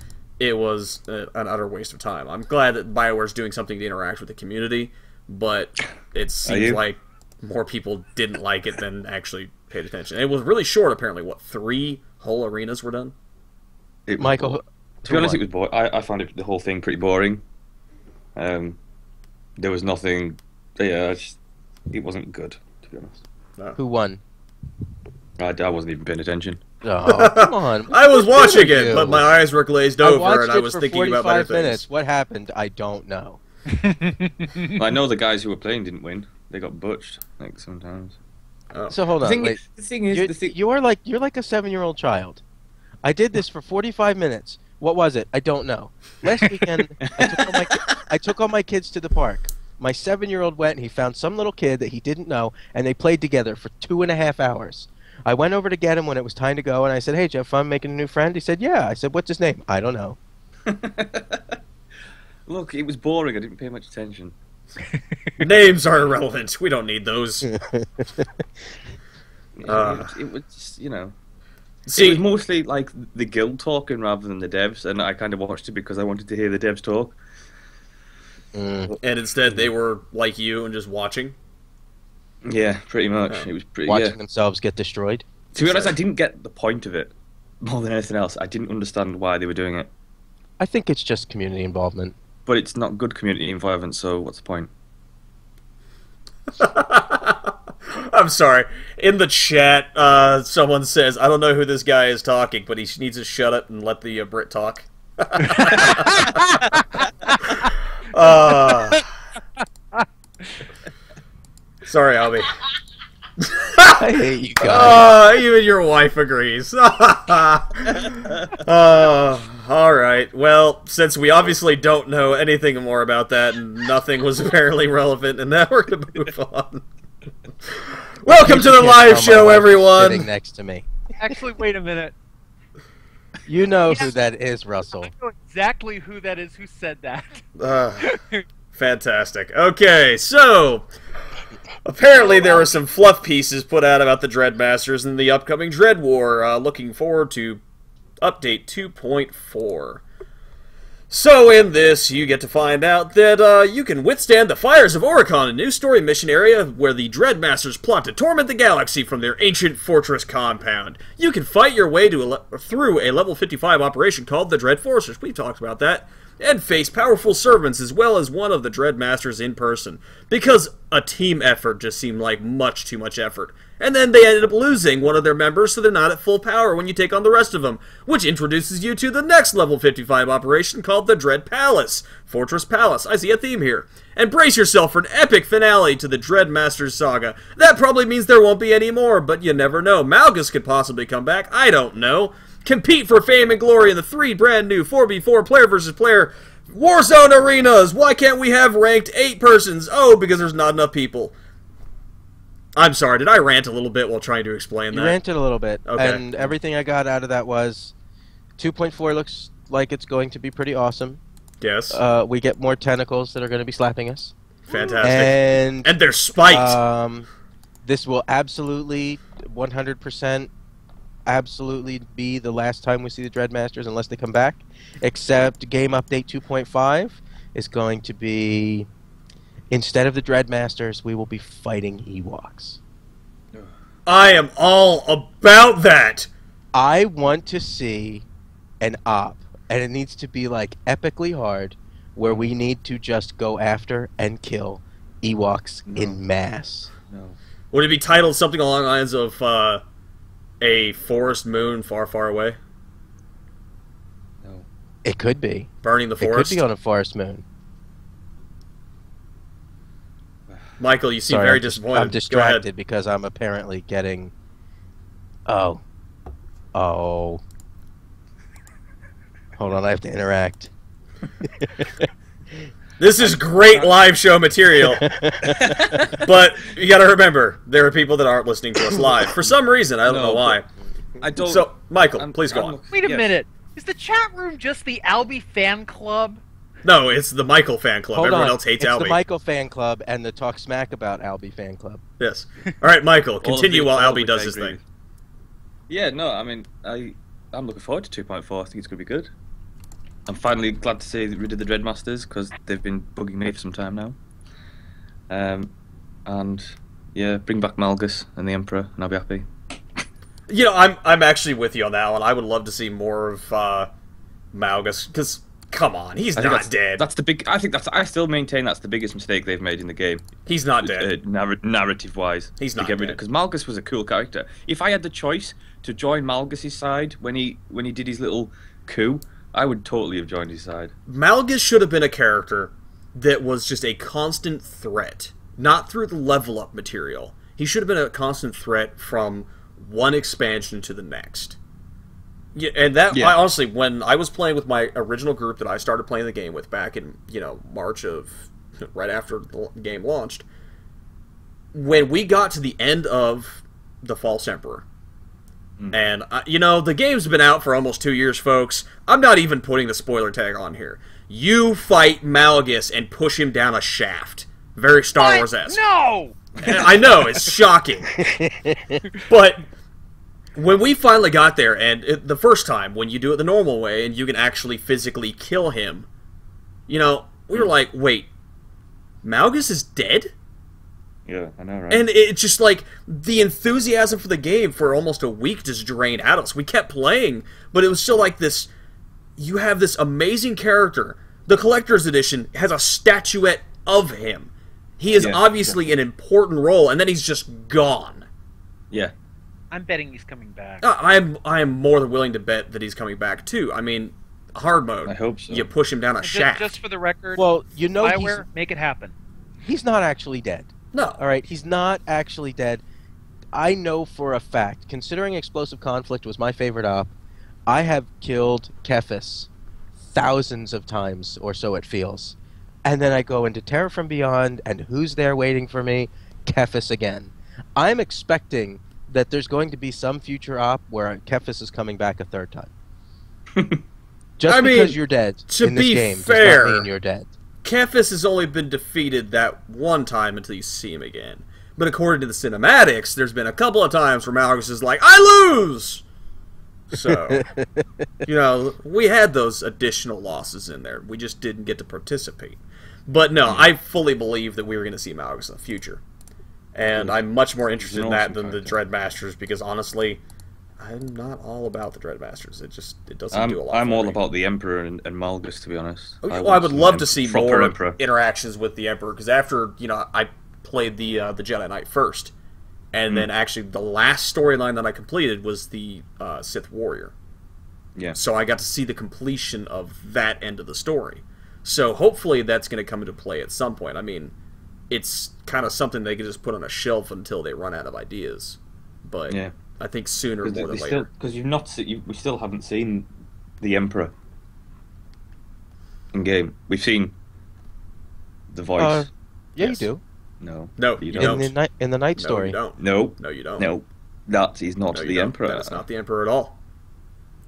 it was an utter waste of time. I'm glad that BioWare's doing something to interact with the community, but it seems you? like more people didn't like it than actually paid attention. And it was really short, apparently. What, 3 whole arenas were done? It was Michael, boring. To be honest, it was boring. I found the whole thing pretty boring. There was nothing. Yeah, it wasn't good, to be honest. who won? I wasn't even paying attention. Oh, come on. I was What's watching good of it, you? but my eyes were glazed I over, watched and I it was for thinking about better 45 minutes. things. What happened? I don't know. I know the guys who were playing didn't win. they got butched like sometimes. Oh. So hold on, wait. The thing is, You're like a 7-year-old child. I did this for 45 minutes. What was it? I don't know. Last weekend, I took all my kids to the park. My 7-year-old went and he found some little kid that he didn't know, and they played together for 2.5 hours. I went over to get him when it was time to go, and I said, "Hey, Jeff, I'm making a new friend." He said, "Yeah." I said, "What's his name?" "I don't know." Look, it was boring. I didn't pay much attention. Names are irrelevant. We don't need those. It was just, you know. See, It was mostly like the guild talking rather than the devs, and I kind of watched it because I wanted to hear the devs talk. and instead they were like you and just watching. Yeah, pretty much. Yeah. It was pretty. Watching Yeah. themselves get destroyed. To be honest, I didn't get the point of it more than anything else. I didn't understand why they were doing it. I think it's just community involvement. But it's not good community involvement, so what's the point? I'm sorry. In the chat, someone says, "I don't know who this guy is talking, but he needs to shut up and let the Brit talk." Sorry, Albie. I hate you guys. Even your wife agrees. Alright. Well, since we obviously don't know anything more about that, and nothing was apparently relevant, and now we're going to move on. Welcome to the live show, everyone! Sitting next to me. Actually, wait a minute. You know who that is, Russell. I know exactly who that is who said that. Fantastic. Okay, so... apparently there were some fluff pieces put out about the Dreadmasters in the upcoming Dread War. Looking forward to update 2.4. So in this, you get to find out that you can withstand the fires of Oricon, a new story mission area where the Dreadmasters plot to torment the galaxy from their ancient fortress compound. You can fight your way to through a level 55 operation called the Dread Fortress. We talked about that. And face powerful servants as well as one of the Dreadmasters in person, because a team effort just seemed like much too much effort. And then they ended up losing one of their members, so they're not at full power when you take on the rest of them, which introduces you to the next level 55 operation called the Dread Palace. Fortress Palace. I see a theme here. And brace yourself for an epic finale to the Dreadmasters saga. That probably means there won't be any more, but you never know. Malgus could possibly come back. I don't know. Compete for fame and glory in the 3 brand new 4v4 player versus player Warzone arenas. Why can't we have ranked 8 persons? Oh, because there's not enough people. I'm sorry, did I rant a little bit while trying to explain that? You ranted a little bit, Okay. and everything I got out of that was 2.4 looks like it's going to be pretty awesome. Yes. We get more tentacles that are going to be slapping us. Fantastic. And they're spiked. this will absolutely, 100%, absolutely be the last time we see the Dreadmasters unless they come back. Except Game Update 2.5 is going to be, instead of the Dreadmasters, we will be fighting Ewoks. I am all about that. I want to see an op, and it needs to be like epically hard, where we need to just go after and kill Ewoks in mass. No. Would it be titled something along the lines of A Forest Moon Far, Far Away? No. It could be. Burning the It could Forest? be on a forest moon. Michael, you seem Sorry, very I'm disappointed. I'm Go ahead. distracted because I'm apparently getting... Oh. Hold on, I have to interact. This is great live show material. But you gotta remember, there are people that aren't listening to us live. For some reason, I don't know why. I don't. So, Michael, please go on. Wait a minute. Is the chat room just the Albie fan club? No, it's the Michael fan club. Hold Everyone on. else hates it's Albie. the Michael fan club and the Talk Smack About Albie fan club. Yes. All right, Michael, All of continue the while above, Albie which does I his agree thing. with. Yeah, no, I mean, I'm looking forward to 2.4. I think it's going to be good. I'm finally glad to see rid of the Dreadmasters because they've been bugging me for some time now. And yeah, bring back Malgus and the Emperor, and I'll be happy. You know, I'm actually with you on that one. I would love to see more of Malgus, because come on, he's I think not dead. That's the big. I still maintain that's the biggest mistake they've made in the game. He's not dead. Narrative-wise, He's not dead. Because Malgus was a cool character. If I had the choice to join Malgus's side when he did his little coup, I would totally have joined his side. Malgus should have been a character that was just a constant threat not through the level up material. He should have been a constant threat from one expansion to the next. Yeah, and I honestly, when I was playing with my original group that I started playing the game with back in, March of, right after the game launched, when we got to the end of the False Emperor, and, the game's been out for almost 2 years, folks. I'm not even putting the spoiler tag on here. You fight Malgus and push him down a shaft. Very Star Wars-esque. No! I know, it's shocking. But when we finally got there, and the first time, when you do it the normal way, and you can actually physically kill him, we were like, wait, Malgus is dead? Yeah, I know, right? And it's just like, the enthusiasm for the game for almost a week just drained out of us. We kept playing, but it was still like this, you have this amazing character. The Collector's Edition has a statuette of him. He is obviously an important role, and then he's just gone. Yeah. I'm betting he's coming back. I am more than willing to bet that he's coming back, too. I mean, hard mode. I hope so. You push him down a shaft. Just for the record, Well, Bioware, make it happen. he's not actually dead. No. All right, he's not actually dead. I know for a fact, considering Explosive Conflict was my favorite op, I have killed Kephis thousands of times, or so it feels. And then I go into Terror from Beyond, and who's there waiting for me? Kephis again. I'm expecting that there's going to be some future op where Kephis is coming back a third time. Just because you're dead in this game does not mean you're dead. Kephis has only been defeated that one time until you see him again. But according to the cinematics, there's been a couple of times where Malgus is like, I lose! So, we had those additional losses in there. We just didn't get to participate. But no, I fully believe that we were going to see Malgus in the future. And I'm much more interested in that than the Dreadmasters, because honestly, I'm not all about the Dreadmasters. It doesn't do a lot I'm for all me. about the Emperor and Malgus, to be honest. I would love to see more Emperor. interactions with the Emperor, because after, I played the Jedi Knight first, and then actually the last storyline that I completed was the Sith Warrior. Yeah. So I got to see the completion of that end of the story. So hopefully that's going to come into play at some point. I mean, it's kind of something they can just put on a shelf until they run out of ideas. But Yeah. I think sooner more than later. Because we still haven't seen the Emperor in game. We've seen the voice. Yeah, Yes. you do. No, you you don't. don't. In the Night No, Story. you don't. No, No, you don't. no, he's not No, you the don't. Emperor. That is not the Emperor at all.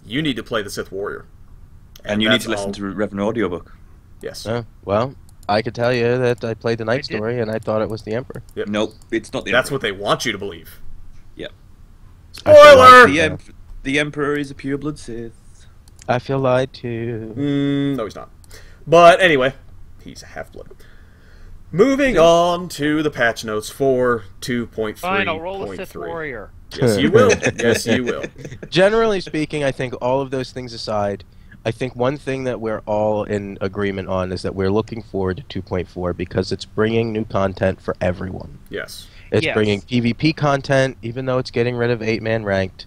You need to play the Sith Warrior. And you need that's to listen all- to Reverend audiobook. Yes. Well, I could tell you that I played the Night did. Story and I thought it was the Emperor. Yep. Nope, it's not the That's Emperor. what they want you to believe. Yeah. Spoiler! The Emperor is a pureblood Sith. I feel lied to. No, he's not. But anyway, he's a half-blood. Moving on to the patch notes for 2.3.3. Fine, I'll roll a Sith Warrior. Yes, you will. Yes, you will. Generally speaking, I think all of those things aside, I think one thing that we're all in agreement on is that we're looking forward to 2.4 because it's bringing new content for everyone. Yes. It's Yes. bringing PvP content, even though it's getting rid of 8-man ranked.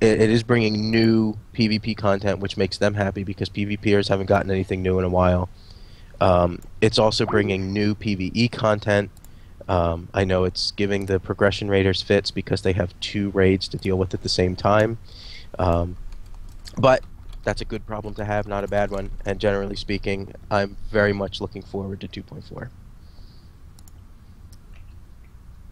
It is bringing new PvP content, which makes them happy because PvPers haven't gotten anything new in a while. It's also bringing new PvE content. I know it's giving the Progression Raiders fits because they have 2 raids to deal with at the same time. But that's a good problem to have, not a bad one. And generally speaking, I'm very much looking forward to 2.4.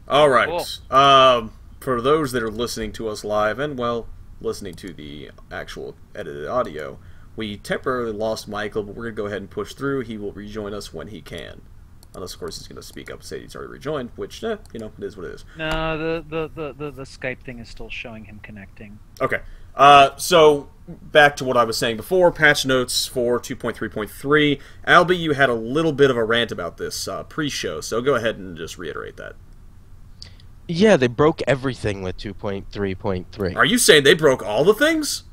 All right. Cool. For those that are listening to us live and, well, listening to the actual edited audio, we temporarily lost Michael, but we're going to go ahead and push through. He will rejoin us when he can. Unless, of course, he's going to speak up and say he's already rejoined, which, it is what it is. No, the Skype thing is still showing him connecting. Okay. So, back to what I was saying before, patch notes for 2.3.3. Albie, you had a little bit of a rant about this pre-show, so go ahead and just reiterate that. Yeah, they broke everything with 2.3.3. Are you saying they broke all the things?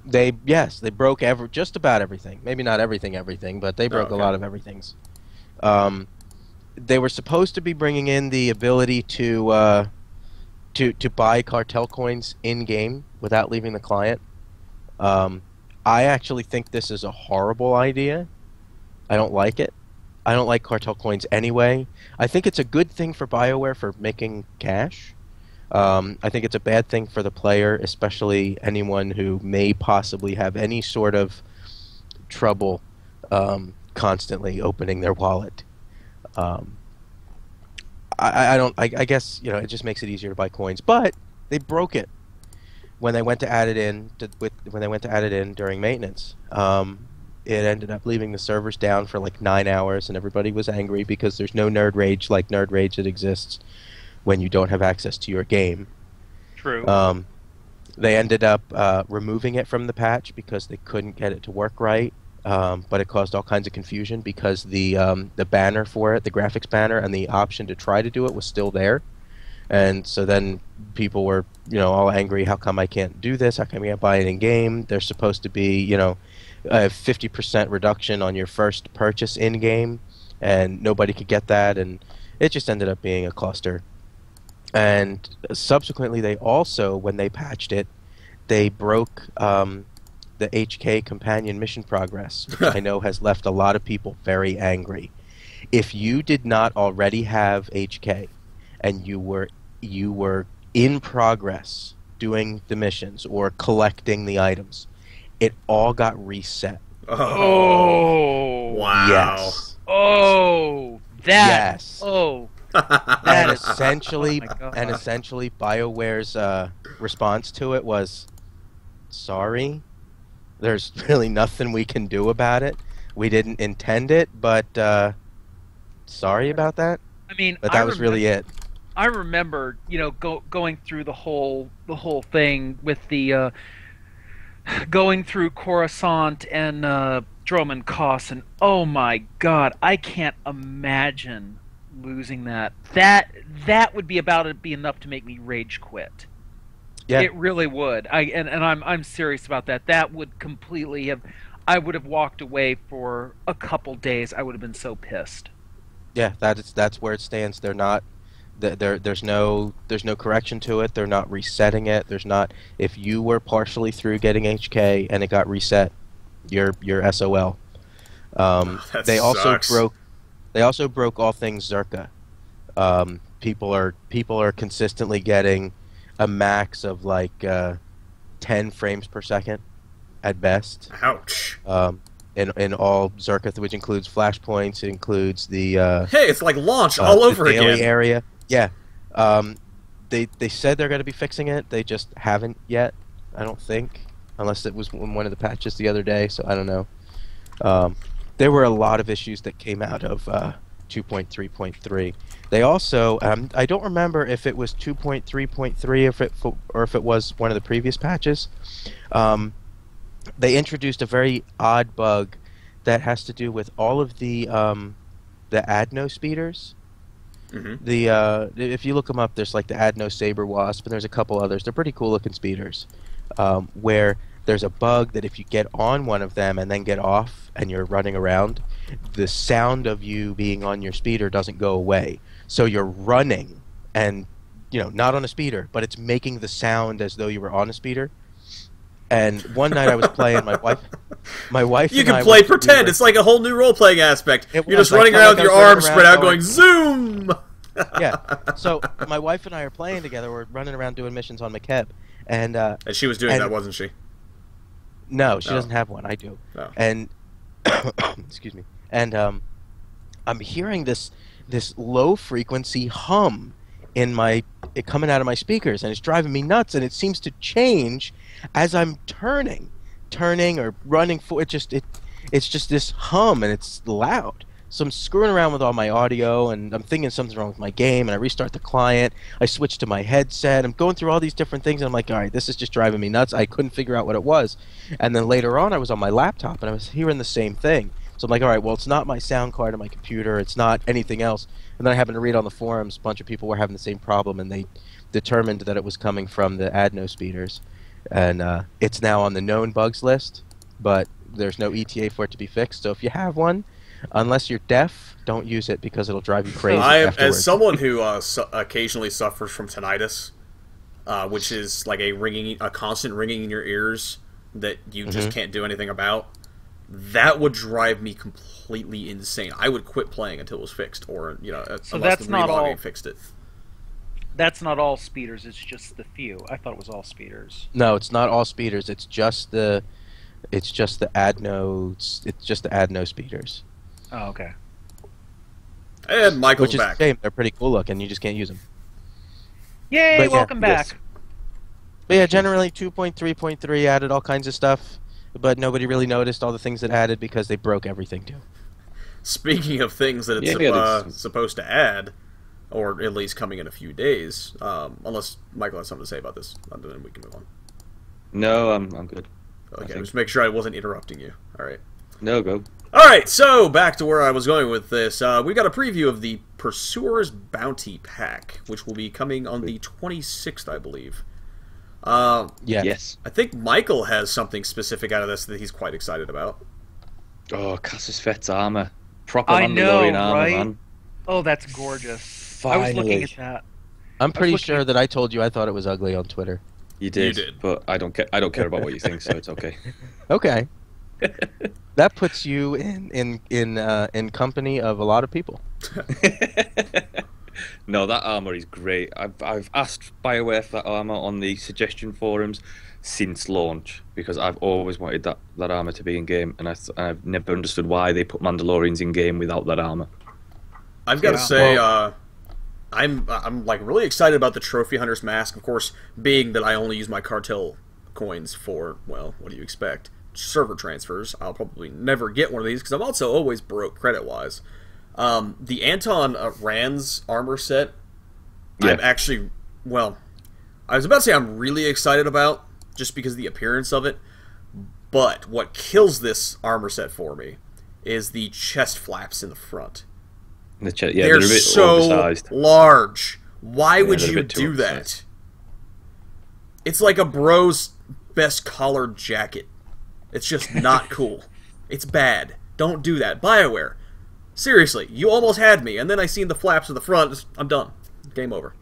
They broke just about everything. Maybe not everything, but they broke okay. a lot of everything's. They were supposed to be bringing in the ability to buy cartel coins in game without leaving the client. I actually think this is a horrible idea. I don't like it. I don't like cartel coins anyway. I think it's a good thing for BioWare for making cash. I think it's a bad thing for the player, especially anyone who may possibly have any sort of trouble constantly opening their wallet. I guess, you know, it just makes it easier to buy coins, but they broke it when they went to add it in during maintenance. It ended up leaving the servers down for like 9 hours, and everybody was angry because there's no nerd rage like nerd rage that exists when you don't have access to your game. True. They ended up removing it from the patch because they couldn't get it to work right. But it caused all kinds of confusion because the banner for it, the graphics banner, and the option to try to do it was still there. And so then people were, you know, all angry. How come I can't do this? How come I can't buy it in game? There's supposed to be, you know, a 50% reduction on your first purchase in game, and nobody could get that, and it just ended up being a cluster. And subsequently, they also, when they patched it, they broke the HK companion mission progress, which I know has left a lot of people very angry. If you did not already have HK and you were in progress doing the missions or collecting the items, it all got reset. Oh. Wow. Yes. Oh. That. Yes. Oh. And is- essentially, oh my God. and essentially, BioWare's response to it was, "Sorry, there's really nothing we can do about it. We didn't intend it, but sorry about that." I mean, But that was really it. I remember, you know, going through the whole thing with the going through Coruscant and Droman Koss, and oh my God, I can't imagine losing that. That would be enough to make me rage quit. Yeah. It really would. I'm serious about that. That would completely have. I would have walked away for a couple days. I would have been so pissed. Yeah, that's where it stands. They're not. There's no correction to it. They're not resetting it. There's not. If you were partially through getting HK and it got reset, you're SOL. That They sucks. also broke all things Zerka. People are consistently getting a max of like 10 frames per second at best. Ouch. In all Zerka, which includes flashpoints, it includes the Hey, it's like launch all over the daily again. area. Yeah. They said they're going to be fixing it. They just haven't yet, I don't think, unless it was in one of the patches the other day. So I don't know. There were a lot of issues that came out of 2.3.3. They also, I don't remember if it was 2.3.3 or if it was one of the previous patches. They introduced a very odd bug that has to do with all of the Adno speeders. Mm-hmm. If you look them up, there's like the Adno Saber Wasp, and there's a couple others. They're pretty cool looking speeders. Where there's a bug that if you get on one of them and then get off and you're running around, the sound of you being on your speeder doesn't go away. So you're running and, you know, not on a speeder, but it's making the sound as though you were on a speeder. And one night I was playing, my wife. You and can I play were- pretend. It's like a whole new role-playing aspect. It You're was. just I running felt around like with your I was running arms spread around out going, zoom! Yeah. So my wife and I are playing together. We're running around doing missions on McKeb, and And she was doing And- that, wasn't she? no, she Oh. doesn't have one. I do. Oh. And excuse me. And I'm hearing this low frequency hum coming out of my speakers, and it's driving me nuts. And it seems to change as I'm turning or running for it's just this hum, and it's loud. So I'm screwing around with all my audio, and I'm thinking something's wrong with my game, and I restart the client. I switch to my headset. I'm going through all these different things, and I'm like, all right, this is just driving me nuts. I couldn't figure out what it was. And then later on, I was on my laptop, and I was hearing the same thing. So I'm like, all right, well, it's not my sound card on my computer. It's not anything else. And then I happened to read on the forums, a bunch of people were having the same problem, and they determined that it was coming from the Adno speeders. And it's now on the known bugs list, but there's no ETA for it to be fixed. So if you have one, unless you're deaf, don't use it because it'll drive you crazy afterwards. As someone who occasionally suffers from tinnitus, which is like a constant ringing in your ears that you just can't do anything about. that would drive me completely insane. I would quit playing until it was fixed, or So unless that's the not all. relogging fixed it. That's not all speeders. It's just the few. I thought it was all speeders. No, it's not all speeders. It's just the add nodes. It's just the add no speeders. Oh, okay. And Michael's Which is back. a shame. They're pretty cool looking. You just can't use them. Yay! But yeah, Welcome back. yes. But yeah, generally 2.3.3 added all kinds of stuff, but nobody really noticed all the things it added because they broke everything too. Speaking of things that it's Yeah, supposed to add, or at least coming in a few days, unless Michael has something to say about this, and then we can move on. No, I'm good. Okay, think. just make sure I wasn't interrupting you. All right. No, go. All right, so back to where I was going with this. We got a preview of the Pursuer's Bounty Pack, which will be coming on the 26th, I believe. Yeah. Yes. I think Michael has something specific out of this that he's quite excited about. Oh, Cassius Fett's armor. Proper I know, Mandalorian armor, right? man. Oh, that's gorgeous. Finally. I was looking at that. I'm pretty looking sure at- that I told you I thought it was ugly on Twitter. You did, You did. but I don't care. I don't care about what you think, so it's okay. Okay. That puts you in company of a lot of people. No, that armor is great. I've asked BioWare for that armor on the suggestion forums since launch because I've always wanted that armor to be in game, and I've never understood why they put Mandalorians in game without that armor. I've got to Yeah. say, I'm like really excited about the Trophy Hunter's Mask. Of course, being that I only use my cartel coins for, well, what do you expect? Server transfers. I'll probably never get one of these because I'm also always broke credit-wise. The Anton Rand's armor set, Yeah. I'm actually, well, I was about to say I'm really excited about just because of the appearance of it. But what kills this armor set for me is the chest flaps in the front. Yeah, They're they're a bit so oversized. large. Why would they're a you bit too do that? oversized. It's like a bro's best collared jacket. It's just not cool. It's bad. Don't do that. BioWare. Seriously, you almost had me, and then I seen the flaps of the front. I'm done. Game over.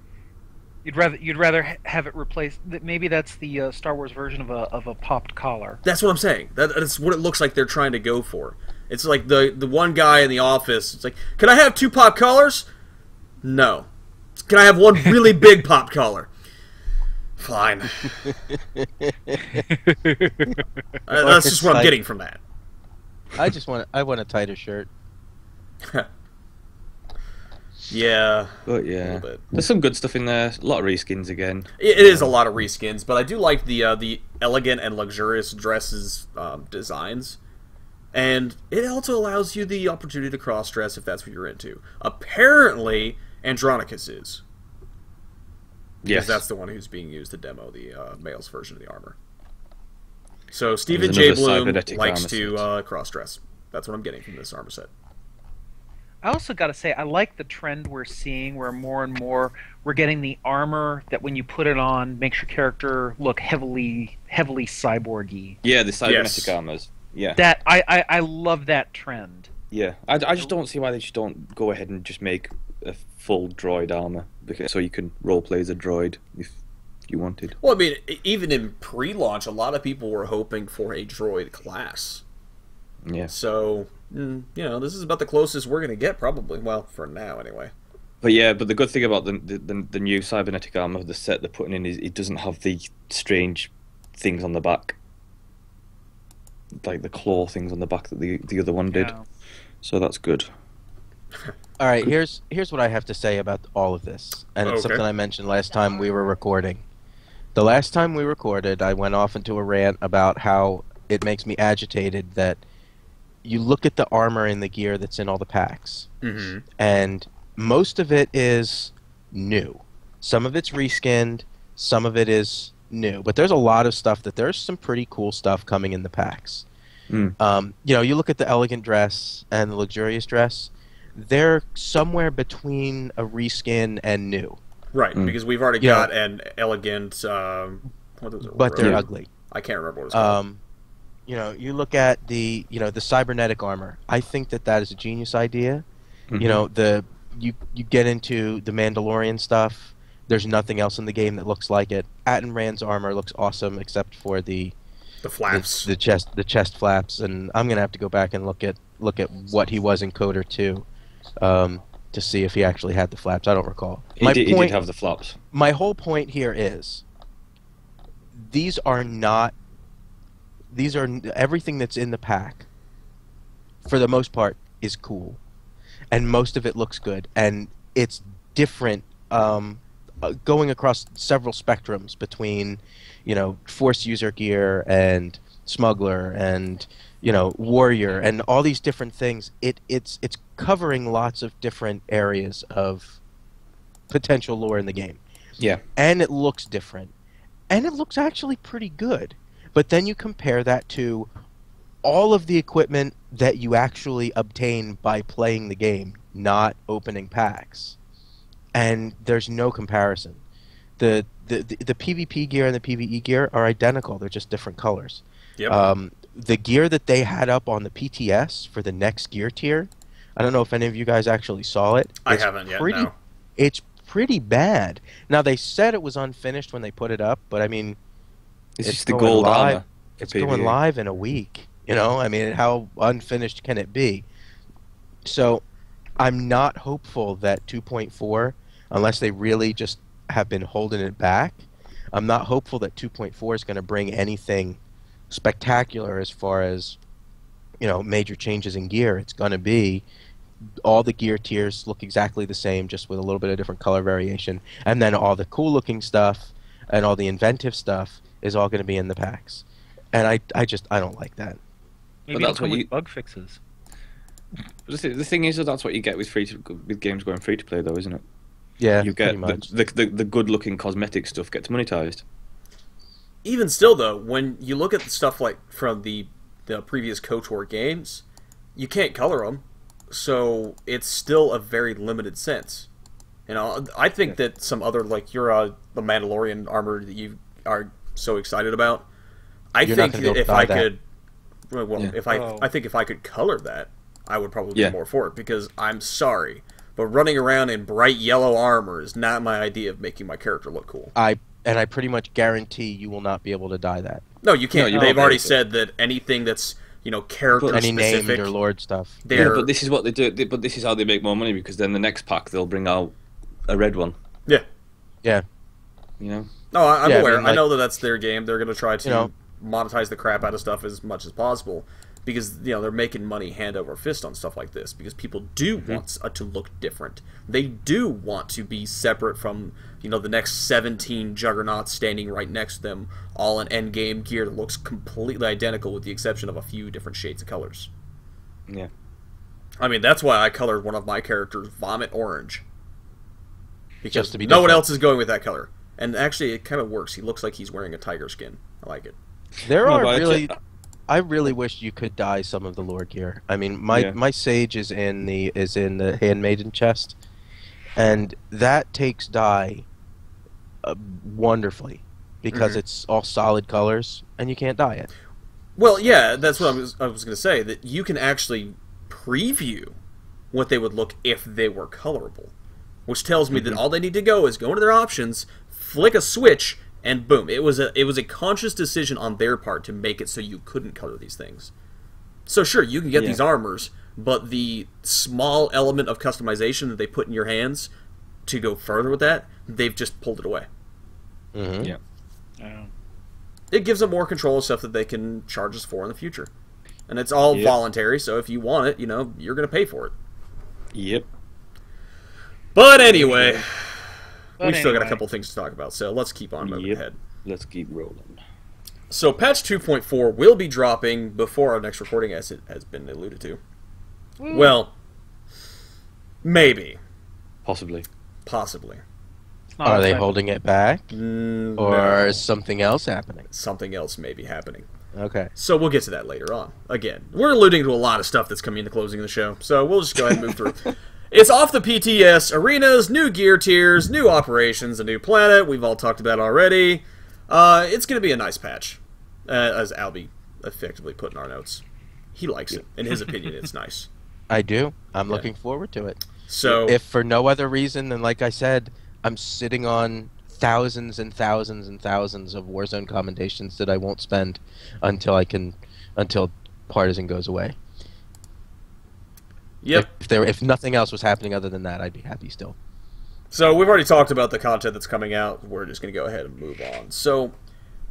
You'd rather have it replaced. Maybe that's the Star Wars version of a popped collar. That's what I'm saying. That's what it looks like they're trying to go for. It's like the one guy in the office. It's like, can I have 2 pop collars? No. Can I have one really big pop collar? Fine. That's just what I'm getting from that. I want a tighter shirt. Yeah. But A yeah, little bit. there's some good stuff in there. A lot of reskins again. It is a lot of reskins, but I do like the elegant and luxurious dresses designs, and it also allows you the opportunity to cross dress if that's what you're into. Apparently, Andronicus is. Yes, Because that's the one who's being used to demo the male's version of the armor. So Stephen There's J. another Bloom cybernetic likes armor to set. cross dress. That's what I'm getting from this armor set. I also got to say, I like the trend we're seeing where more and more we're getting the armor that when you put it on makes your character look heavily cyborgy. Yeah, the cybernetic Yes. armors. Yeah, That I love that trend. yeah. I just don't see why they just don't go ahead and just make a full droid armor so you can roleplay as a droid if you wanted. Well, I mean, even in pre-launch, a lot of people were hoping for a droid class. Yeah, So, this is about the closest we're going to get, probably. Well, for now, anyway. but the good thing about the new cybernetic armor, the set they're putting in, is it doesn't have the strange things on the back, like the claw things on the back that the other one did. Yeah. So that's good. All right, here's what I have to say about all of this, and it's Okay. something I mentioned last time we were recording. The last time we recorded, I went off into a rant about how it makes me agitated that you look at the armor and the gear that's in all the packs, Mm-hmm. and most of it is new. Some of it's reskinned, some of it is new, but there's a lot of stuff there's some pretty cool stuff coming in the packs. Mm. You look at the elegant dress and the luxurious dress, they're somewhere between a reskin and new, Right, because we've already Yeah. got an elegant... what was it? but they're Yeah. ugly. I can't remember what it's called. You look at the cybernetic armor. I think that is a genius idea. Mhm. You get into the Mandalorian stuff. There's nothing else in the game that looks like it. Atton Rand's armor looks awesome, except for the The flaps. the chest flaps, and I'm gonna have to go back and look at what he was in Coder 2, to see if he actually had the flaps. I don't recall. He did have the flops. My whole point here is these are everything that's in the pack, for the most part, is cool, and most of it looks good, and it's different, going across several spectrums between, Force user gear and smuggler and warrior and all these different things. It's covering lots of different areas of potential lore in the game. Yeah. And it looks different. And it looks actually pretty good. But then you compare that to all of the equipment that you actually obtain by playing the game, not opening packs. And there's no comparison. The PvP gear and the PvE gear are identical. They're just different colors. Yep. The gear that they had up on the PTS for the next gear tier, I don't know if any of you guys actually saw it. I haven't yet, no. It's pretty bad. Now, they said it was unfinished when they put it up, but I mean, It's just the going gold live. armor. It's going live in a week. I mean, how unfinished can it be? So, I'm not hopeful that 2.4, unless they really just have been holding it back, I'm not hopeful that 2.4 is going to bring anything spectacular as far as, major changes in gear. It's going to be all the gear tiers look exactly the same, just with a little bit of different color variation, and then all the cool looking stuff and all the inventive stuff is all going to be in the packs. And I don't like that. Maybe But that's what with bug fixes. The thing is that that's what you get with with games going free to play, though, isn't it? Yeah, You pretty get much. the good looking cosmetic stuff gets monetized. Even still, though, when you look at the stuff like from the previous KOTOR games, you can't color them, so it's still a very limited sense. I think that some other, like the Mandalorian armor that you are so excited about, You're not think gonna be able that to if buy I that. could, well, Yeah. I think if I could color that, I would probably Yeah. be more for it, because I'm sorry, but running around in bright yellow armor is not my idea of making my character look cool. I pretty much guarantee you will not be able to dye that. No, you can't. you They've won't be already able to. said that anything that's character Any named specific, or lord stuff. they're But this is what they do. But this is how they make more money, because then the next pack they'll bring out a red one. yeah. Yeah. You know. No, I'm Yeah, I aware. mean, I like- know that that's their game. They're going to try to You know- monetize the crap out of stuff as much as possible, because they're making money hand over fist on stuff like this, because people do want to look different. They do want to be separate from the next 17 juggernauts standing right next to them, all in endgame gear that looks completely identical with the exception of a few different shades of colors. Yeah. I mean, that's why I colored one of my characters vomit orange, because Just to be no one different. else is going with that color. And actually, it kind of works. He looks like he's wearing a tiger skin. I like it. There No, are but really. I really wish you could dye some of the lore gear. I mean, my sage is in the handmaiden chest, and that takes dye wonderfully, because it's all solid colors and you can't dye it. Well, yeah, that's what I was going to say, that you can actually preview what they would look if they were colorable, which tells me that all they need to go is go into their options, flick a switch, and boom. It was a conscious decision on their part to make it so you couldn't color these things. So sure, you can get these armors, but the small element of customization that they put in your hands to go further with that, they've just pulled it away. Mm-hmm. Yeah. It gives them more control of stuff that they can charge us for in the future. And it's all voluntary, so if you want it, you're going to pay for it. Yep. But anyway, But we've still got a anyway. couple things to talk about, so let's keep on moving Yep. ahead. Let's keep rolling. So patch 2.4 will be dropping before our next recording, as it has been alluded to. Well, maybe. Possibly. Possibly. It's not Are they outside- holding it back, or No. is something else happening? Something else may be happening. Okay. So we'll get to that later on. Again, we're alluding to a lot of stuff that's coming in the closing of the show, so we'll just go ahead and move through. It's off the PTS, arenas, new gear tiers, new operations, a new planet. We've all talked about it already. It's going to be a nice patch, as Albie effectively put in our notes. He likes it. In his opinion, it's nice. I do. I'm looking forward to it. So If for no other reason than, like I said, I'm sitting on thousands and thousands and thousands of Warzone commendations that I won't spend until until Partisan goes away. Yep. If nothing else was happening other than that, I'd be happy still. So we've already talked about the content that's coming out. We're just going to go ahead and move on. So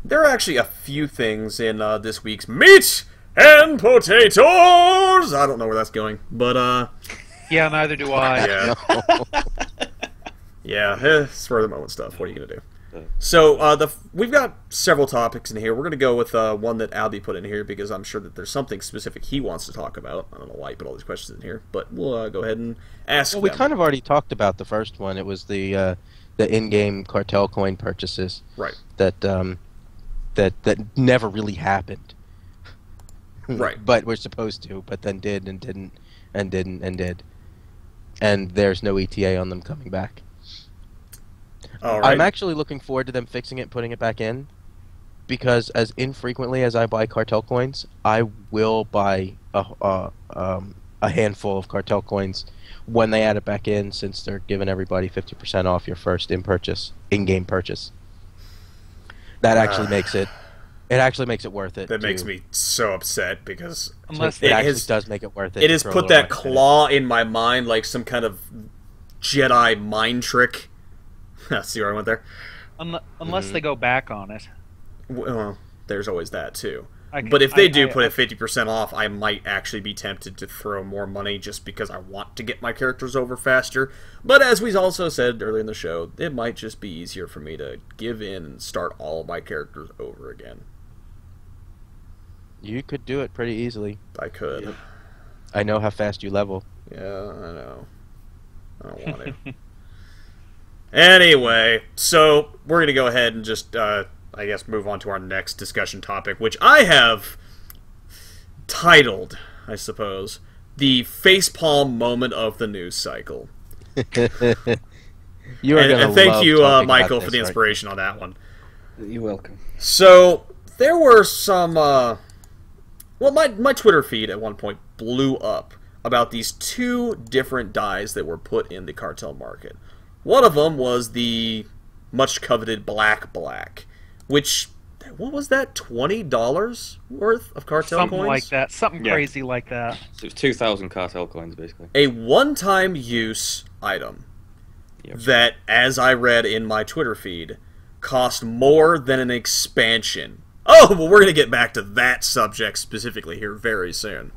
there are actually a few things in this week's Meat and Potatoes. I don't know where that's going, but Yeah, neither do I. yeah, yeah, spur of the moment stuff. What are you going to do? So we've got several topics in here. We're going to go with one that Albie put in here because I'm sure that there's something specific he wants to talk about. I don't know why he put all these questions in here, but we'll go ahead and ask. Well, we them. kind of already talked about the first one. It was the in-game cartel coin purchases, right. That never really happened. Right. But we're supposed to, but then did and didn't and didn't and did. And there's no ETA on them coming back. All right. I'm actually looking forward to them fixing it and putting it back in, because as infrequently as I buy cartel coins, I will buy a handful of cartel coins when they add it back in, since they're giving everybody 50% off your first in-game purchase. That actually makes it. It actually makes it worth it. That makes too. me so upset because Unless It it actually has, does make it worth it. it to has throw a put little that money in it. claw in my mind like some kind of Jedi mind trick. See where I went there? Unless they go back on it. Well, there's always that too. I can- But if they I- do I- put it 50% off, I might actually be tempted to throw more money just because I want to get my characters over faster. But as we also said earlier in the show, it might just be easier for me to give in and start all of my characters over again. You could do it pretty easily. I could. Yep. I know how fast you level. Yeah, I know. I don't want to. Anyway, so we're going to go ahead and just, I guess, move on to our next discussion topic, which I have titled, I suppose, the facepalm moment of the news cycle. You are And gonna thank love you, talking Michael, about for this, the right? inspiration on that one. You're welcome. So, there were some, well, my Twitter feed at one point blew up about these two different dyes that were put in the cartel market. One of them was the much coveted black, which, what was that, $20 worth of cartel Something coins? like that. Something Yeah. crazy like that. So it's 2,000 cartel coins, basically. A one-time use item Yep. that, as I read in my Twitter feed, cost more than an expansion. Oh, well, we're going to get back to that subject specifically here very soon.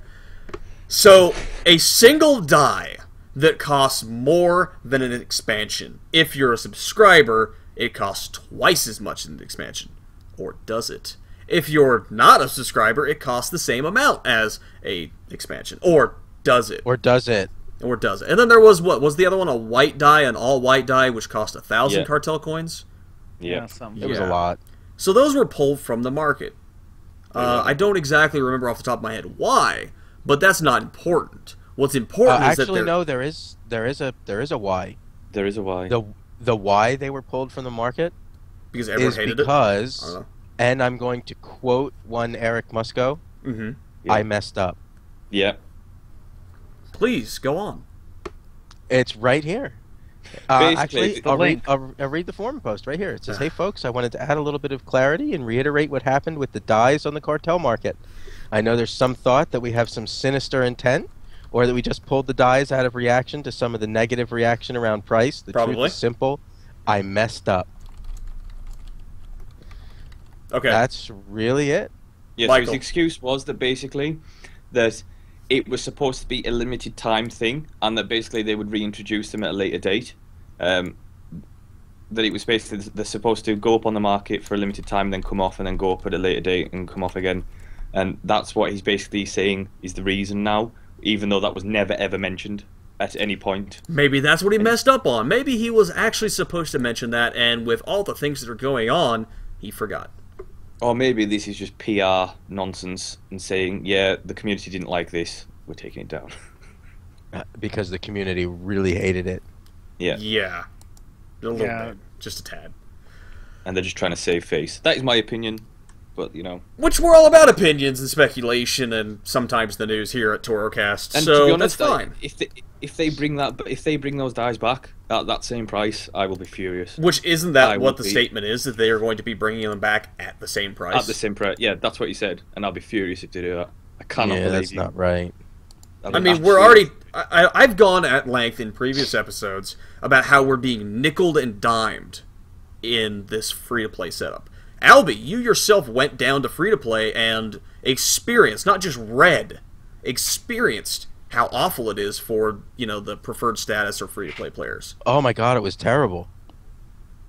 So, a single die that costs more than an expansion. If you're a subscriber, it costs twice as much as an expansion. Or does it? If you're not a subscriber, it costs the same amount as a expansion. Or does it? Or does it? Or does it? And then there was, what was the other one? A white die, an all-white die, which cost 1,000 Yeah. cartel coins? Yeah. Something. It was a Yeah. lot. So those were pulled from the market. I don't exactly remember off the top of my head why, but that's not important. What's important is that Actually, they're... no. There is a why. There is a why. The why they were pulled from the market because everyone is hated it. I because, don't know. and I'm going to quote one Eric Musco, Mm-hmm. Yeah. I messed up. Yeah. Please, go on. It's right here. Basically, Actually, the I'll read the forum post right here. It says, "Hey folks, I wanted to add a little bit of clarity and reiterate what happened with the dyes on the cartel market. I know there's some thought that we have some sinister intent, or that we just pulled the dyes out of reaction to some of the negative reaction around price. The Probably. truth is simple. I messed up. Okay. That's really it. Yeah, so Michael. his excuse was that basically that it was supposed to be a limited time thing, and that basically they would reintroduce them at a later date. That it was basically they're supposed to go up on the market for a limited time, then come off, and then go up at a later date and come off again. And that's what he's basically saying is the reason now, even though that was never ever mentioned at any point. Maybe that's what he messed up on. Maybe he was actually supposed to mention that, and with all the things that are going on, he forgot. Or maybe this is just PR nonsense and saying, yeah, the community didn't like this, we're taking it down. Because the community really hated it. Yeah. Yeah. A little Yeah. bit. Just a tad. And they're just trying to save face. That is my opinion. but you know. Which we're all about opinions and speculation and sometimes the news here at TOROCast, And so to be honest, that's fine. If they bring those dies back at that same price, I will be furious. Which isn't that I what will the be- statement is, that they are going to be bringing them back at the same price? At the same price, yeah, that's what you said, and I'll be furious if they do that. I cannot Yeah, believe that's you. not right. I mean, we're already... I've gone at length in previous episodes about how we're being nickeled and dimed in this free-to-play setup. Albie, you yourself went down to free-to-play and experienced, not just read, experienced how awful it is for, you know, the preferred status or free-to-play players. Oh my god, it was terrible.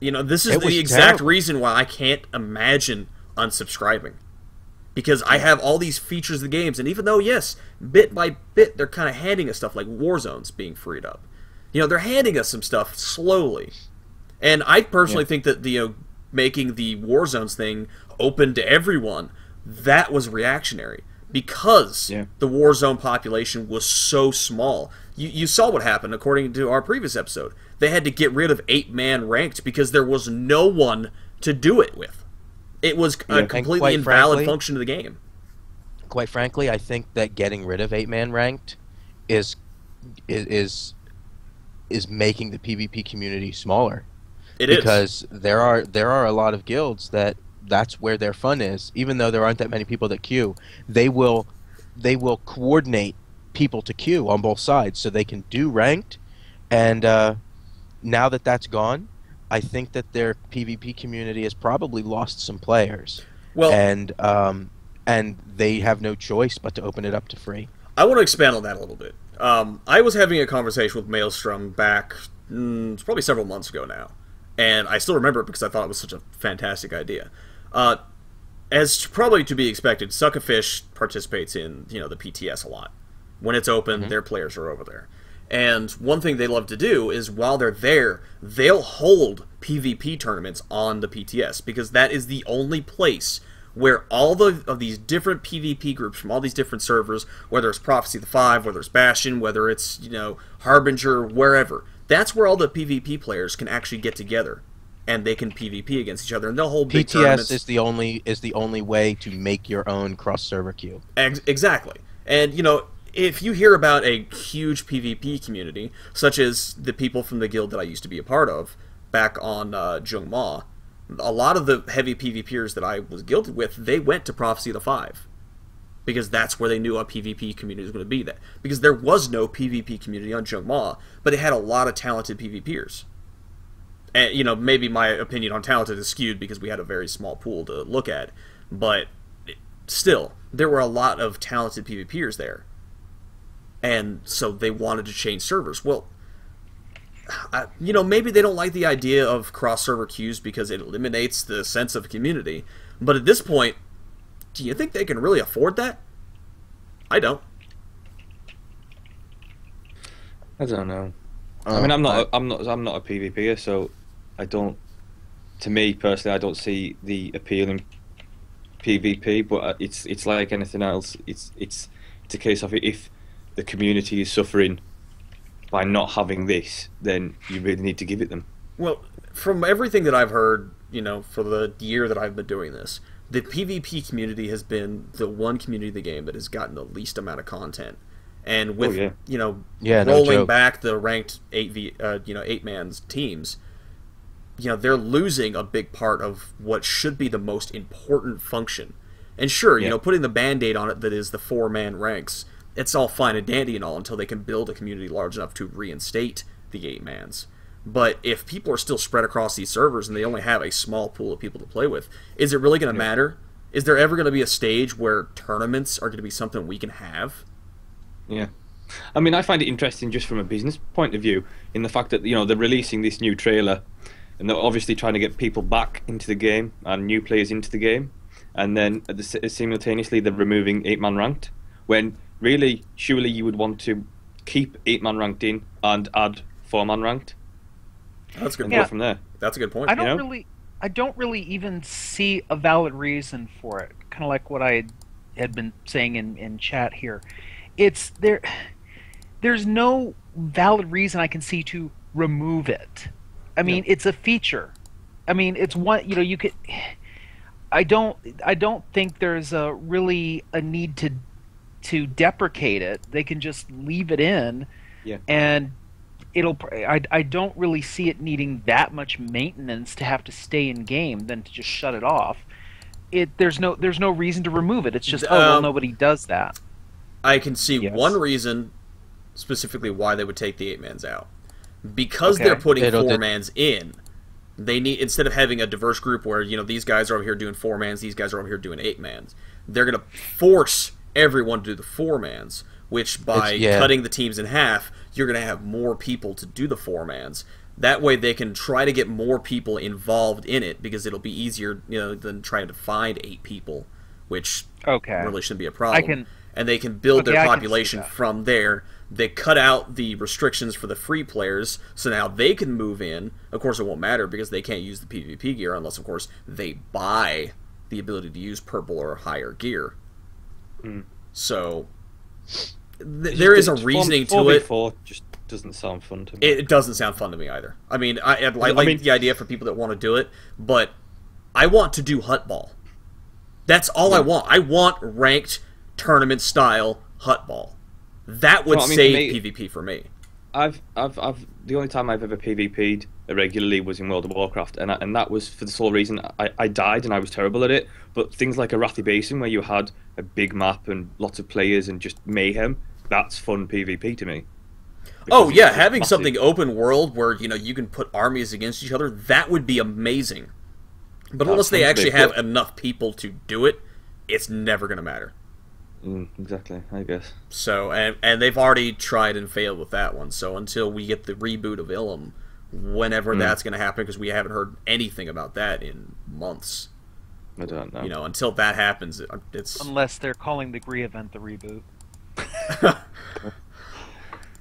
You know, this is It was the exact terrible. reason why I can't imagine unsubscribing. Because I have all these features of the games, and even though, yes, bit by bit, they're kind of handing us stuff like Warzone's being freed up. You know, they're handing us some stuff slowly. And I personally think that the making the Warzones thing open to everyone, that was reactionary. Because the Warzone population was so small. You saw what happened, according to our previous episode. They had to get rid of 8-man ranked because there was no one to do it with. It was a completely quite invalid frankly- function of the game. Quite frankly, I think that getting rid of 8-man ranked is making the PvP community smaller. It is. Because there are a lot of guilds that's where their fun is. Even though there aren't that many people that queue, they will coordinate people to queue on both sides so they can do ranked. And now that that's gone, I think that their PvP community has probably lost some players. Well, and they have no choice but to open it up to free. I want to expand on that a little bit. I was having a conversation with Maelstrom back, it's probably several months ago now, and I still remember it because I thought it was such a fantastic idea. As probably to be expected, Suckafish participates in the PTS a lot. When it's open, their players are over there. And one thing they love to do is while they're there, they'll hold PvP tournaments on the PTS because that is the only place where all of these different PvP groups from all these different servers, whether it's Prophecy of the Five, whether it's Bastion, whether it's Harbinger, wherever, that's where all the PvP players can actually get together and they can PvP against each other, and they'll hold big tournaments. PTS is the only way to make your own cross server queue. Exactly, and if you hear about a huge PvP community, such as the people from the guild that I used to be a part of back on Jungma, a lot of the heavy PvPers that I was guilded with, they went to Prophecy of the Five. Because that's where they knew a PvP community was going to be. That because there was no PvP community on Jungma, but it had a lot of talented PvPers. And, maybe my opinion on talented is skewed because we had a very small pool to look at. But still, there were a lot of talented PvPers there. And so they wanted to change servers. Well, maybe they don't like the idea of cross-server queues because it eliminates the sense of community. But at this point, do you think they can really afford that? I don't. I don't know. I mean, I'm not a PvPer, so I don't. To me personally, I don't see the appeal in PvP. But it's like anything else. It's a case of if the community is suffering by not having this, then you really need to give it them. Well, from everything that I've heard, for the year that I've been doing this, the PvP community has been the one community of the game that has gotten the least amount of content. And with rolling back the ranked 8-man's teams, they're losing a big part of what should be the most important function. And sure, putting the band-aid on it that is the 4-man ranks, it's all fine and dandy and all until they can build a community large enough to reinstate the 8-mans. But if people are still spread across these servers and they only have a small pool of people to play with, is it really going to matter? Is there ever going to be a stage where tournaments are going to be something we can have? Yeah. I mean, I find it interesting just from a business point of view in the fact that, they're releasing this new trailer and they're obviously trying to get people back into the game and new players into the game. And then simultaneously they're removing 8-man ranked when really, surely you would want to keep 8-man ranked in and add 4-man ranked. That's a good and point. go from there. That's a good point. I don't really even see a valid reason for it. Kind of like what I had been saying in chat here. It's there. There's no valid reason I can see to remove it. I mean, it's a feature. I mean, it's one. You could. I don't think there's a really a need to deprecate it. They can just leave it in, Yeah. and I don't really see it needing that much maintenance to have to stay in game than to just shut it off. There's no reason to remove it. It's just, oh well, nobody does that. I can see Yes. one reason specifically why they would take the 8-mans out. Because Okay. they're putting It'll 4-mans in, they need, instead of having a diverse group where, these guys are over here doing 4-mans, these guys are over here doing 8-mans, they're going to force everyone to do the 4-mans, which by cutting the teams in half, you're going to have more people to do the 4-mans. That way they can try to get more people involved in it, because it'll be easier, than trying to find 8 people, which Okay. really shouldn't be a problem. I can- and they can build Okay, their I can see population that. from there. They cut out the restrictions for the free players, so now they can move in. Of course, it won't matter because they can't use the PvP gear unless, of course, they buy the ability to use purple or higher gear. So there is a reasoning to it. 4v4 just doesn't sound fun to me. It doesn't sound fun to me either. I mean, I like mean- the idea for people that want to do it, but I want to do hut ball. That's all I want. I want ranked tournament style hut ball. That would No, I mean, save for me- PvP for me. The only time I've ever PvP'd regularly was in World of Warcraft, and that was for the sole reason I died and I was terrible at it. But things like Arathi Basin, where you had a big map and lots of players and just mayhem, that's fun PvP to me. Oh Because yeah, it's having massive. something open world where you can put armies against each other, that would be amazing. But unless they sounds actually big, have but- enough people to do it, it's never going to matter. Exactly, I guess. So, and they've already tried and failed with that one. So until we get the reboot of Ilum, whenever that's going to happen, because we haven't heard anything about that in months. I don't know. Until that happens, it's Unless they're calling the Gree event the reboot.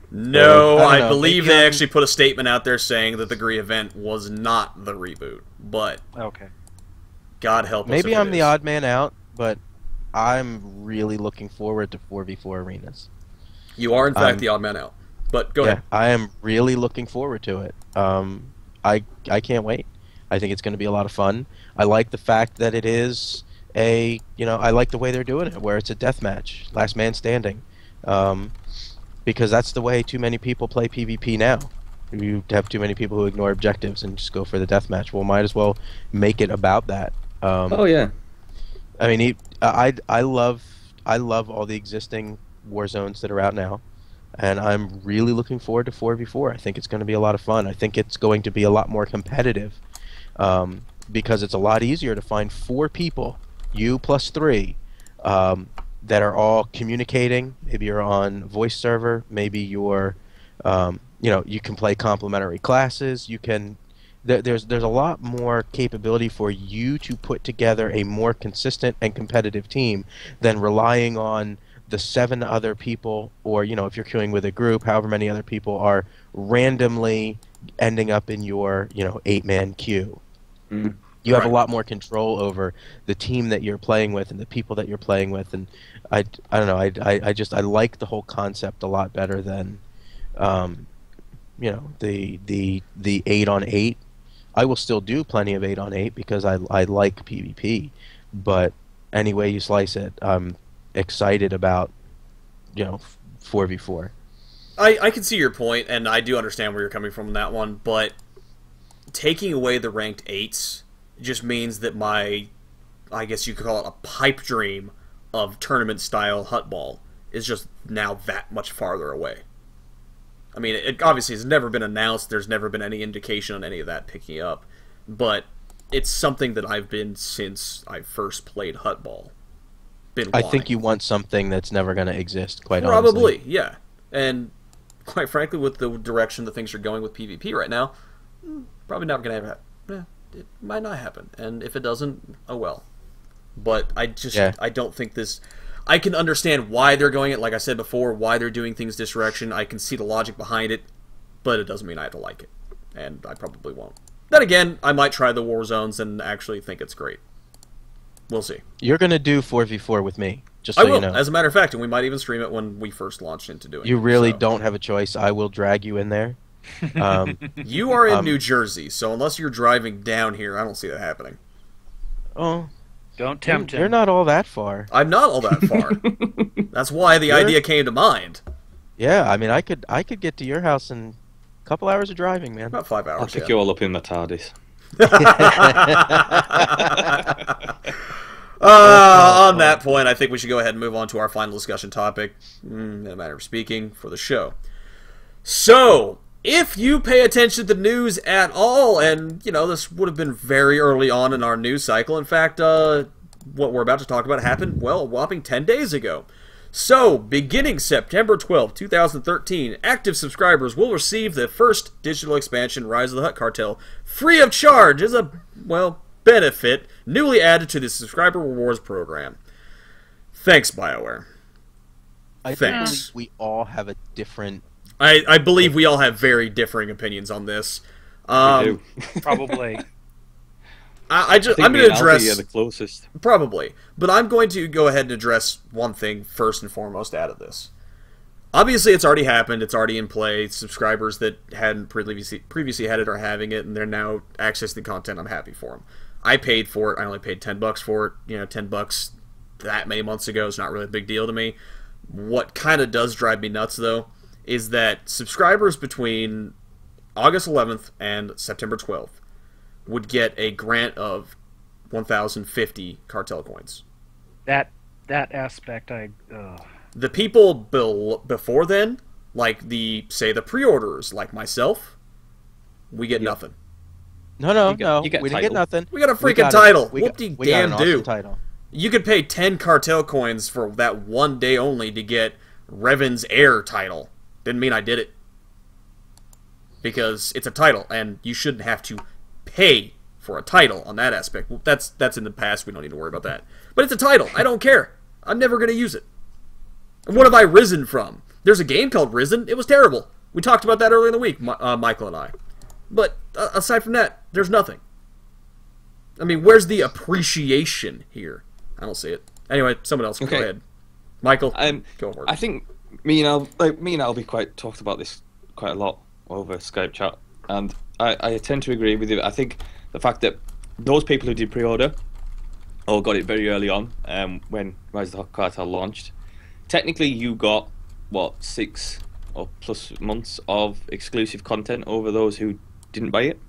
no. I I, don't know, believe maybe they I'm- actually put a statement out there saying that the Gree event was not the reboot. But Okay. God help us. Maybe if it I'm the is. odd man out, but I'm really looking forward to 4v4 arenas. You are in fact the odd man out. But go ahead. I am really looking forward to it. I can't wait. I think it's going to be a lot of fun. I like the fact that it is I like the way they're doing it, where it's a death match, last man standing, because that's the way too many people play PvP now. You have too many people who ignore objectives and just go for the death match. Well, might as well make it about that. Oh yeah. I mean, I love all the existing war zones that are out now, and I'm really looking forward to 4v4. I think it's going to be a lot of fun. I think it's going to be a lot more competitive, because it's a lot easier to find 4 people, you plus 3, that are all communicating. Maybe you're on voice server. Maybe you're, you can play complementary classes. You can. There's a lot more capability for you to put together a more consistent and competitive team than relying on the 7 other people, or if you're queuing with a group, however many other people are randomly ending up in your 8-man queue. You have a Right. lot more control over the team that you're playing with and the people that you're playing with, and I don't know, I like the whole concept a lot better than the 8-on-8. I will still do plenty of 8-on-8 because I like PvP, but any way you slice it, I'm excited about 4v4. I can see your point, and I do understand where you're coming from on that one, but taking away the ranked 8s just means that I guess you could call it a pipe dream of tournament-style hut ball is just now that much farther away. I mean, it obviously has never been announced, there's never been any indication on any of that picking up, but it's something that I've been since I first played hut ball. I think you want something that's never going to exist, quite Probably, honestly. yeah. And quite frankly, with the direction that things are going with PvP right now, probably not going to happen. It might not happen. And if it doesn't, oh well. But I don't think this... I can understand why they're going it, like I said before, why they're doing things this direction. I can see the logic behind it, but it doesn't mean I have to like it. And I probably won't. Then again, I might try the war zones and actually think it's great. We'll see. You're going to do 4v4 with me, just I so will, you know. as a matter of fact, and we might even stream it when we first launch into doing it. You really so. don't have a choice. I will drag you in there. You are in New Jersey, so unless you're driving down here, I don't see that happening. Oh, Don't tempt him. You're not all that far. I'm not all that far. That's why the idea came to mind. Yeah, I mean, I could get to your house in a couple hours of driving, man. About 5 hours. I'll pick you all up in the TARDIS. On that point, I think we should go ahead and move on to our final discussion topic, in a matter of speaking, for the show. So, if you pay attention to the news at all, and, you know, this would have been very early on in our news cycle. In fact, what we're about to talk about happened, well, a whopping 10 days ago. So, beginning September 12, 2013, active subscribers will receive the first digital expansion, Rise of the Hutt Cartel, free of charge as a, well, benefit newly added to the subscriber rewards program. Thanks, BioWare. I Thanks. think we all have a different... I believe we all have very differing opinions on this. We do. Probably. I'm think going me to and Albie address... are the closest. Probably. But I'm going to go ahead and address one thing first and foremost out of this. Obviously, it's already happened. It's already in play. Subscribers that hadn't previously had it are having it, and they're now accessing the content. I'm happy for them. I paid for it. I only paid $10 for it. You know, $10 that many months ago is not really a big deal to me. What kind of does drive me nuts, though, is that subscribers between August 11th and September 12th would get a grant of 1,050 cartel coins. That aspect, The people before then, like say the pre-orders, like myself, we get nothing. No, you get we didn't title. get nothing. We got a We freaking got title. We got an awesome title. You could pay 10 cartel coins for that one day only to get Revan's Heir title. Didn't mean I did it. Because it's a title, and you shouldn't have to pay for a title on that aspect. Well, that's in the past. We don't need to worry about that. But it's a title. I don't care. I'm never going to use it. And what have I risen from? There's a game called Risen. It was terrible. We talked about that earlier in the week, Michael and I. But aside from that, there's nothing. I mean, where's the appreciation here? I don't see it. Anyway, someone else. Okay. Go ahead. Michael, go for it. I think me and Albie talked about this quite a lot over Skype chat, and I tend to agree with you. I think the fact that those people who did pre-order or got it very early on, when Rise of the Hutt Cartel launched, technically you got, what, 6 or plus months of exclusive content over those who didn't buy it?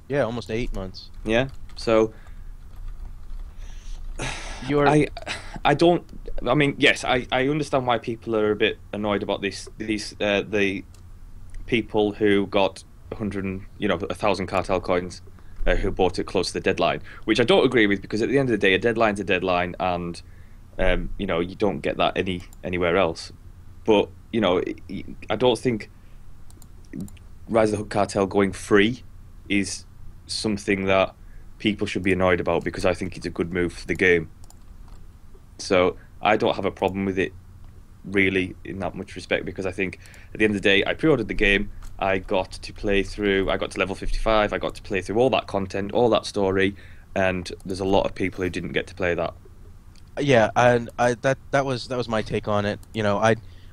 Yeah, almost 8 months. Yeah, so You're... I don't. I mean, yes, I understand why people are a bit annoyed about this. The people who got 1,000 cartel coins, who bought it close to the deadline, which I don't agree with, because at the end of the day, a deadline's a deadline, and you don't get that anywhere else. But I don't think Rise of the Hutt Cartel going free is something that people should be annoyed about, because I think it's a good move for the game. So I don't have a problem with it, really, in that much respect, because I think at the end of the day, I pre-ordered the game, I got to play through, I got to level 55, I got to play through all that content, all that story, and there's a lot of people who didn't get to play that. Yeah, and that was my take on it.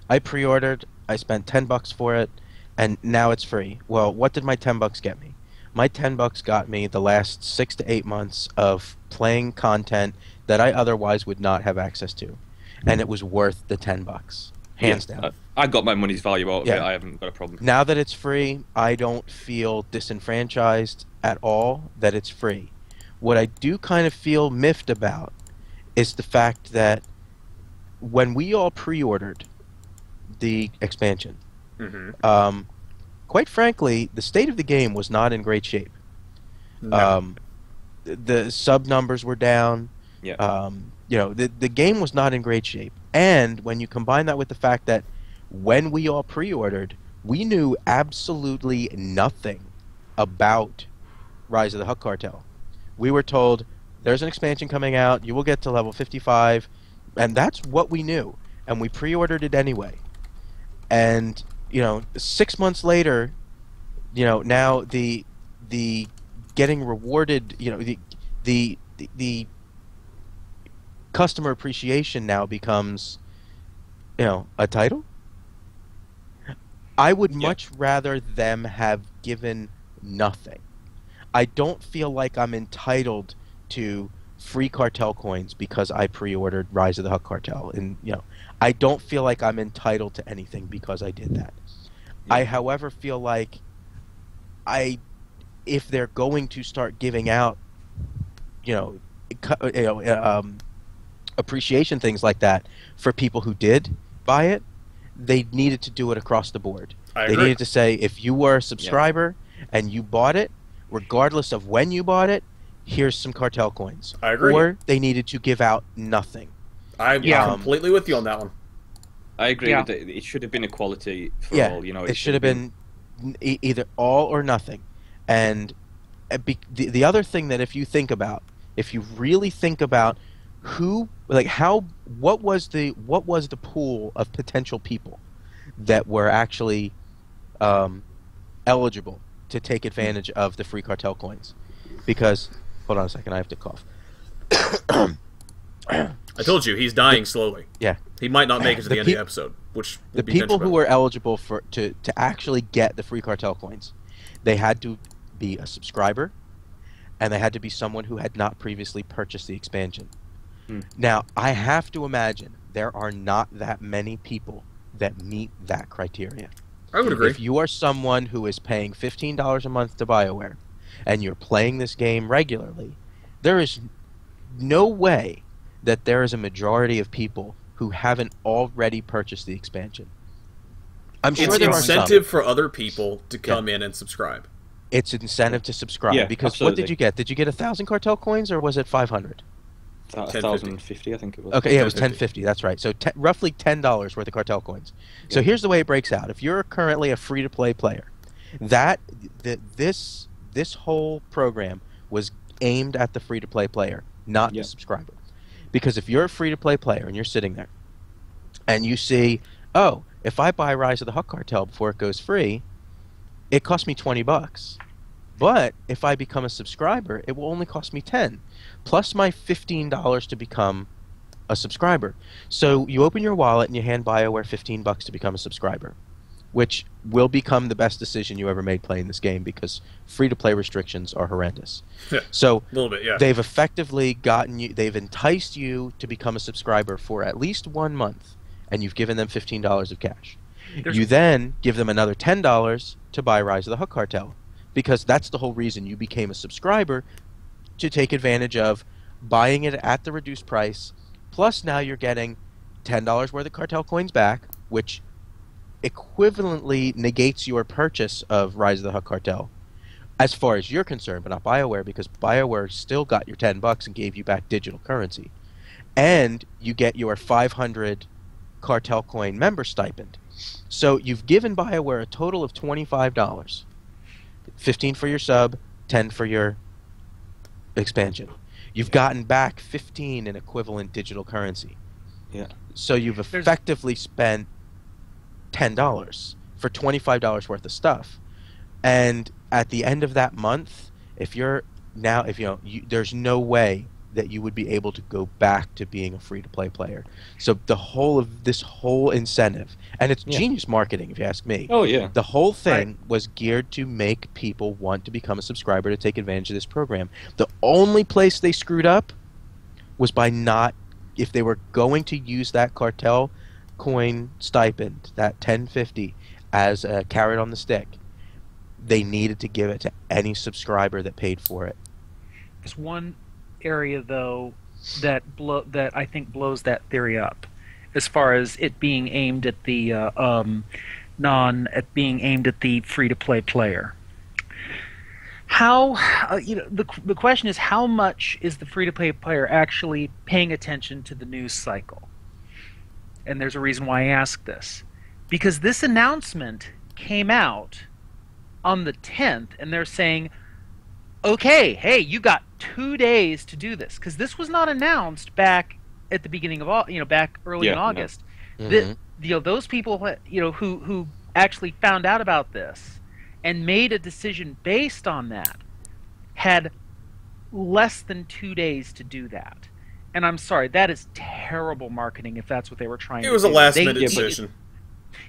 I pre-ordered, I spent $10 for it, and now it's free. Well, what did my $10 get me? My $10 got me the last 6 to 8 months of playing content that I otherwise would not have access to, and it was worth the $10, hands down. I got my money's value out of it. I haven't got a problem. Now that it's free, I don't feel disenfranchised at all that it's free. What I do kind of feel miffed about is the fact that when we all pre-ordered the expansion, quite frankly, the state of the game was not in great shape. No. The sub numbers were down. Yeah. The game was not in great shape. And when you combine that with the fact that when we all pre-ordered, we knew absolutely nothing about Rise of the Hutt Cartel. We were told, there's an expansion coming out, you will get to level 55, and that's what we knew. And we pre-ordered it anyway. And 6 months later, now the getting rewarded, the customer appreciation now becomes, a title. I would much rather them have given nothing. I don't feel like I'm entitled to free cartel coins because I pre-ordered Rise of the Hutt Cartel, and I don't feel like I'm entitled to anything because I did that. Yeah. I, however, feel like if they're going to start giving out, appreciation things like that for people who did buy it, they needed to do it across the board. I They agree. needed to say, if you were a subscriber and you bought it, regardless of when you bought it, here's some cartel coins. I agree. Or they needed to give out nothing. I'm completely with you on that one. I agree Yeah. with it. It should have been equality for Yeah, all. it should have been either all or nothing. And the other thing that if you really think about what was the pool of potential people that were actually eligible to take advantage of the free cartel coins? Because, hold on a second, I have to cough. I told you, he's dying slowly. Yeah. He might not make it to the end of the episode, which will be people who detrimental. were eligible to actually get the free cartel coins, they had to be a subscriber, and they had to be someone who had not previously purchased the expansion. Now, I have to imagine there are not that many people that meet that criteria. I would agree. If you are someone who is paying $15 a month to BioWare, and you're playing this game regularly, there is no way that there is a majority of people who haven't already purchased the expansion. I'm sure It's there are some. incentive for other people to come in and subscribe. It's incentive to subscribe. Yeah, because absolutely. what did you get? Did you get 1,000 cartel coins, or was it 500? 1,050, I think it was. Okay, yeah, it was 1050. 1050. That's right. So roughly $10 worth of cartel coins. So here's the way it breaks out. If you're currently a free-to-play player, this whole program was aimed at the free-to-play player, not the subscriber. Because if you're a free-to-play player and you're sitting there, and you see, oh, if I buy Rise of the Hutt Cartel before it goes free, it costs me $20. But if I become a subscriber, it will only cost me $10, plus my $15 to become a subscriber. So you open your wallet and you hand BioWare $15 to become a subscriber, which will become the best decision you ever made playing this game because free-to-play restrictions are horrendous. Yeah, so a little bit, yeah. they've effectively they've enticed you to become a subscriber for at least 1 month, and you've given them $15 of cash. You then give them another $10 to buy Rise of the Hutt Cartel, because that's the whole reason you became a subscriber, to take advantage of buying it at the reduced price, plus now you're getting $10 worth of cartel coins back, which equivalently negates your purchase of Rise of the Hutt Cartel, as far as you're concerned, but not BioWare, because BioWare still got your $10 and gave you back digital currency. And you get your 500 cartel coin member stipend. So you've given BioWare a total of $25. 15 for your sub, 10 for your expansion. You've gotten back 15 in equivalent digital currency. Yeah. So you've effectively spent $10 for $25 worth of stuff. And at the end of that month, there's no way that you would be able to go back to being a free-to-play player. So this whole incentive, and it's genius marketing if you ask me. Oh, yeah. The whole thing was geared to make people want to become a subscriber to take advantage of this program. The only place they screwed up was by if they were going to use that cartel coin stipend, that 1050, as a carrot on the stick, they needed to give it to any subscriber that paid for it. There's one area though that I think blows that theory up, as far as it being aimed at the being aimed at the free-to-play player. How the question is, how much is the free-to-play player actually paying attention to the news cycle? And there's a reason why I ask this, because this announcement came out on the 10th, and they're saying, okay, hey, you got 2 days to do this, because this was not announced back at the beginning of back early in August. No. Those people who actually found out about this and made a decision based on that had less than 2 days to do that. And I'm sorry, that is terrible marketing if that's what they were trying to do. It was a last-minute decision.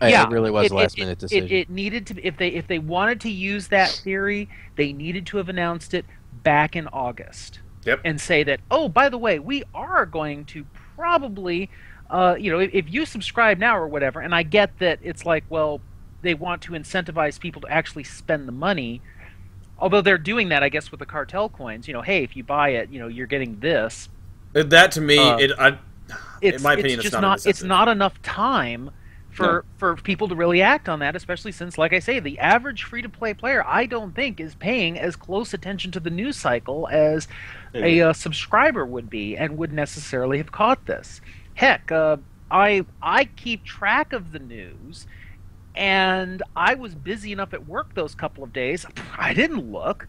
It really was a last-minute decision. It needed to, if they wanted to use that theory, they needed to have announced it back in August. Yep. and say that, oh, by the way, we are going to probably, if you subscribe now or whatever, and I get that it's like, well, they want to incentivize people to actually spend the money. Although they're doing that, I guess, with the cartel coins. Hey, if you buy it, you're getting this. That to me, in my opinion, it's just not. not. It's not enough time for people to really act on that, especially since, like I say, the average free-to-play player, I don't think, is paying as close attention to the news cycle as a subscriber would be, and would necessarily have caught this. Heck, I keep track of the news. And I was busy enough at work those couple of days. I didn't look.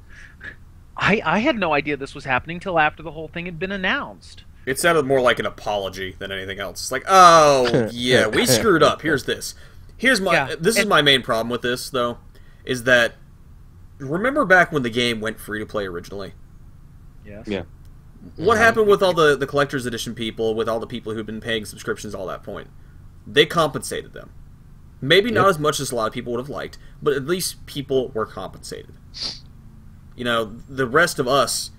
I had no idea this was happening till after the whole thing had been announced. It sounded more like an apology than anything else. It's like, oh, yeah, we screwed up. Here's this. This is my main problem with this, though, is that, remember back when the game went free-to-play originally? Yes. Yeah. What happened with all the collector's edition people, with all the people who've been paying subscriptions all that point? They compensated them. Maybe not as much as a lot of people would have liked, but at least people were compensated. The rest of us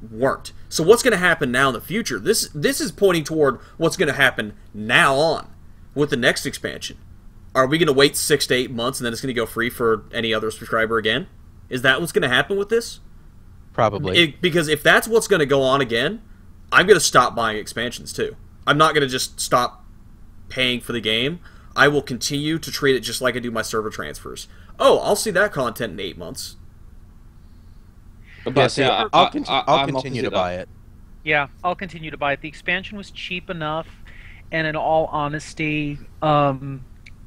weren't. So what's going to happen now in the future? This is pointing toward what's going to happen now on with the next expansion. Are we going to wait 6 to 8 months and then it's going to go free for any other subscriber again? Is that what's going to happen with this? Probably. Because if that's what's going to go on again, I'm going to stop buying expansions too. I'm not going to just stop paying for the game. I will continue to treat it just like I do my server transfers. Oh, I'll see that content in 8 months. But I'll continue to buy it. Yeah, I'll continue to buy it. The expansion was cheap enough, and in all honesty,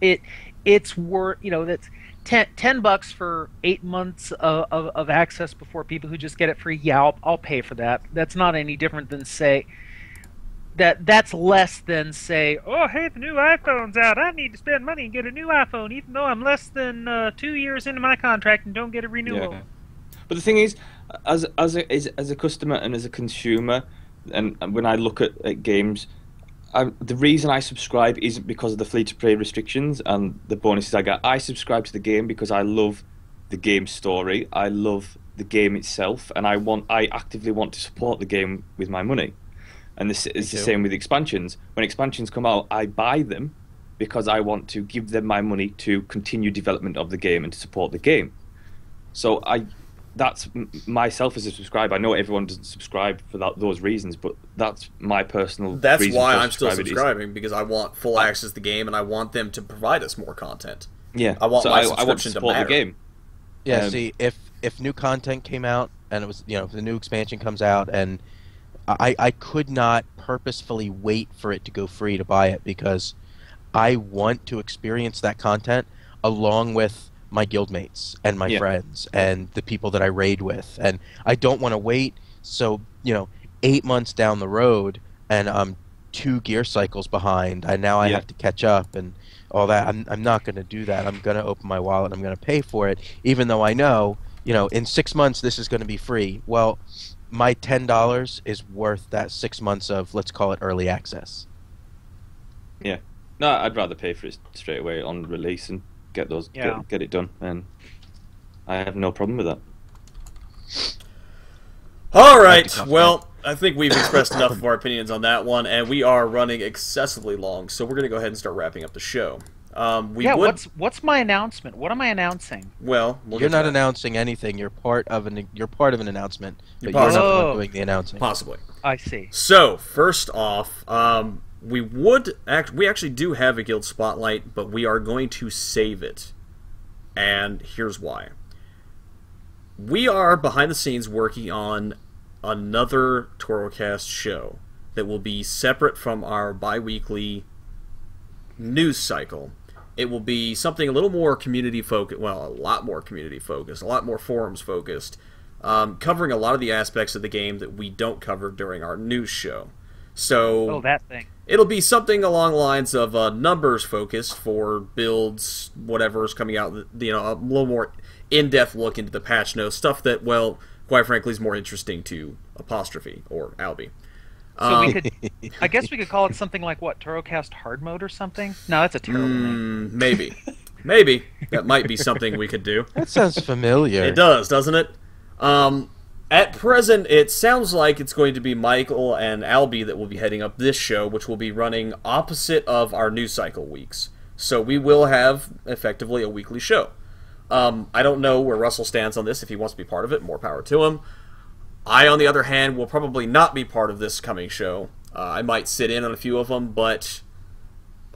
it's worth, that's $10 for 8 months of access before people who just get it free. Yeah, I'll pay for that. That's not any different than that's less than say, oh, hey, the new iPhone's out. I need to spend money and get a new iPhone, even though I'm less than 2 years into my contract and don't get a renewal. Yeah. But the thing is, as a customer and as a consumer, and when I look at games, the reason I subscribe isn't because of the free-to-play restrictions and the bonuses I get. I subscribe to the game because I love the game story. I love the game itself, and I actively want to support the game with my money. And this is the same with expansions. When expansions come out, I buy them because I want to give them my money to continue development of the game and to support the game. So that's myself as a subscriber. I know everyone doesn't subscribe for those reasons, but that's my personal reason. That's why I'm still subscribing, because I want full access to the game and I want them to provide us more content. Yeah, I want my I want to subscription to support matter. the game. Yeah, see, if new content came out and it was, if the new expansion comes out, and I could not purposefully wait for it to go free to buy it, because I want to experience that content along with my guildmates and my friends and the people that I raid with, and I don't want to wait. So 8 months down the road and I'm 2 gear cycles behind, and now I have to catch up and all that. I'm not going to do that. I'm going to open my wallet. I'm going to pay for it, even though I know in 6 months this is going to be free. Well, my $10 is worth that 6 months of, let's call it, early access. Yeah, no, I'd rather pay for it straight away on release and get it done, and I have no problem with that. All right, well, I think we've expressed enough of our opinions on that one, and we are running excessively long, so we're going to go ahead and start wrapping up the show. What's my announcement? What am I announcing? Well, you're not announcing anything. You're part of an announcement, but you're not the one doing the announcing. Possibly. I see. So first off, we actually do have a guild spotlight, but we are going to save it, and here's why. We are behind the scenes working on another TOROCast show that will be separate from our bi-weekly news cycle. It will be something a little more community focused, well, a lot more community focused, a lot more forums focused, covering a lot of the aspects of the game that we don't cover during our news show. So that thing. It'll be something along the lines of numbers focused for builds, whatever's coming out, a little more in-depth look into the patch notes, stuff that, well, quite frankly, is more interesting to Apostrophe or Albie. So we could, I guess we could call it something like what, TOROCast hard mode or something? No, that's a terrible name. Maybe that might be something we could do. That sounds familiar. It does, doesn't it? At present, it sounds like it's going to be Michael and Albie that will be heading up this show, which will be running opposite of our news cycle weeks. So we will have, effectively, a weekly show. I don't know where Russell stands on this. If he wants to be part of it, more power to him. I, on the other hand, will probably not be part of this coming show. I might sit in on a few of them, but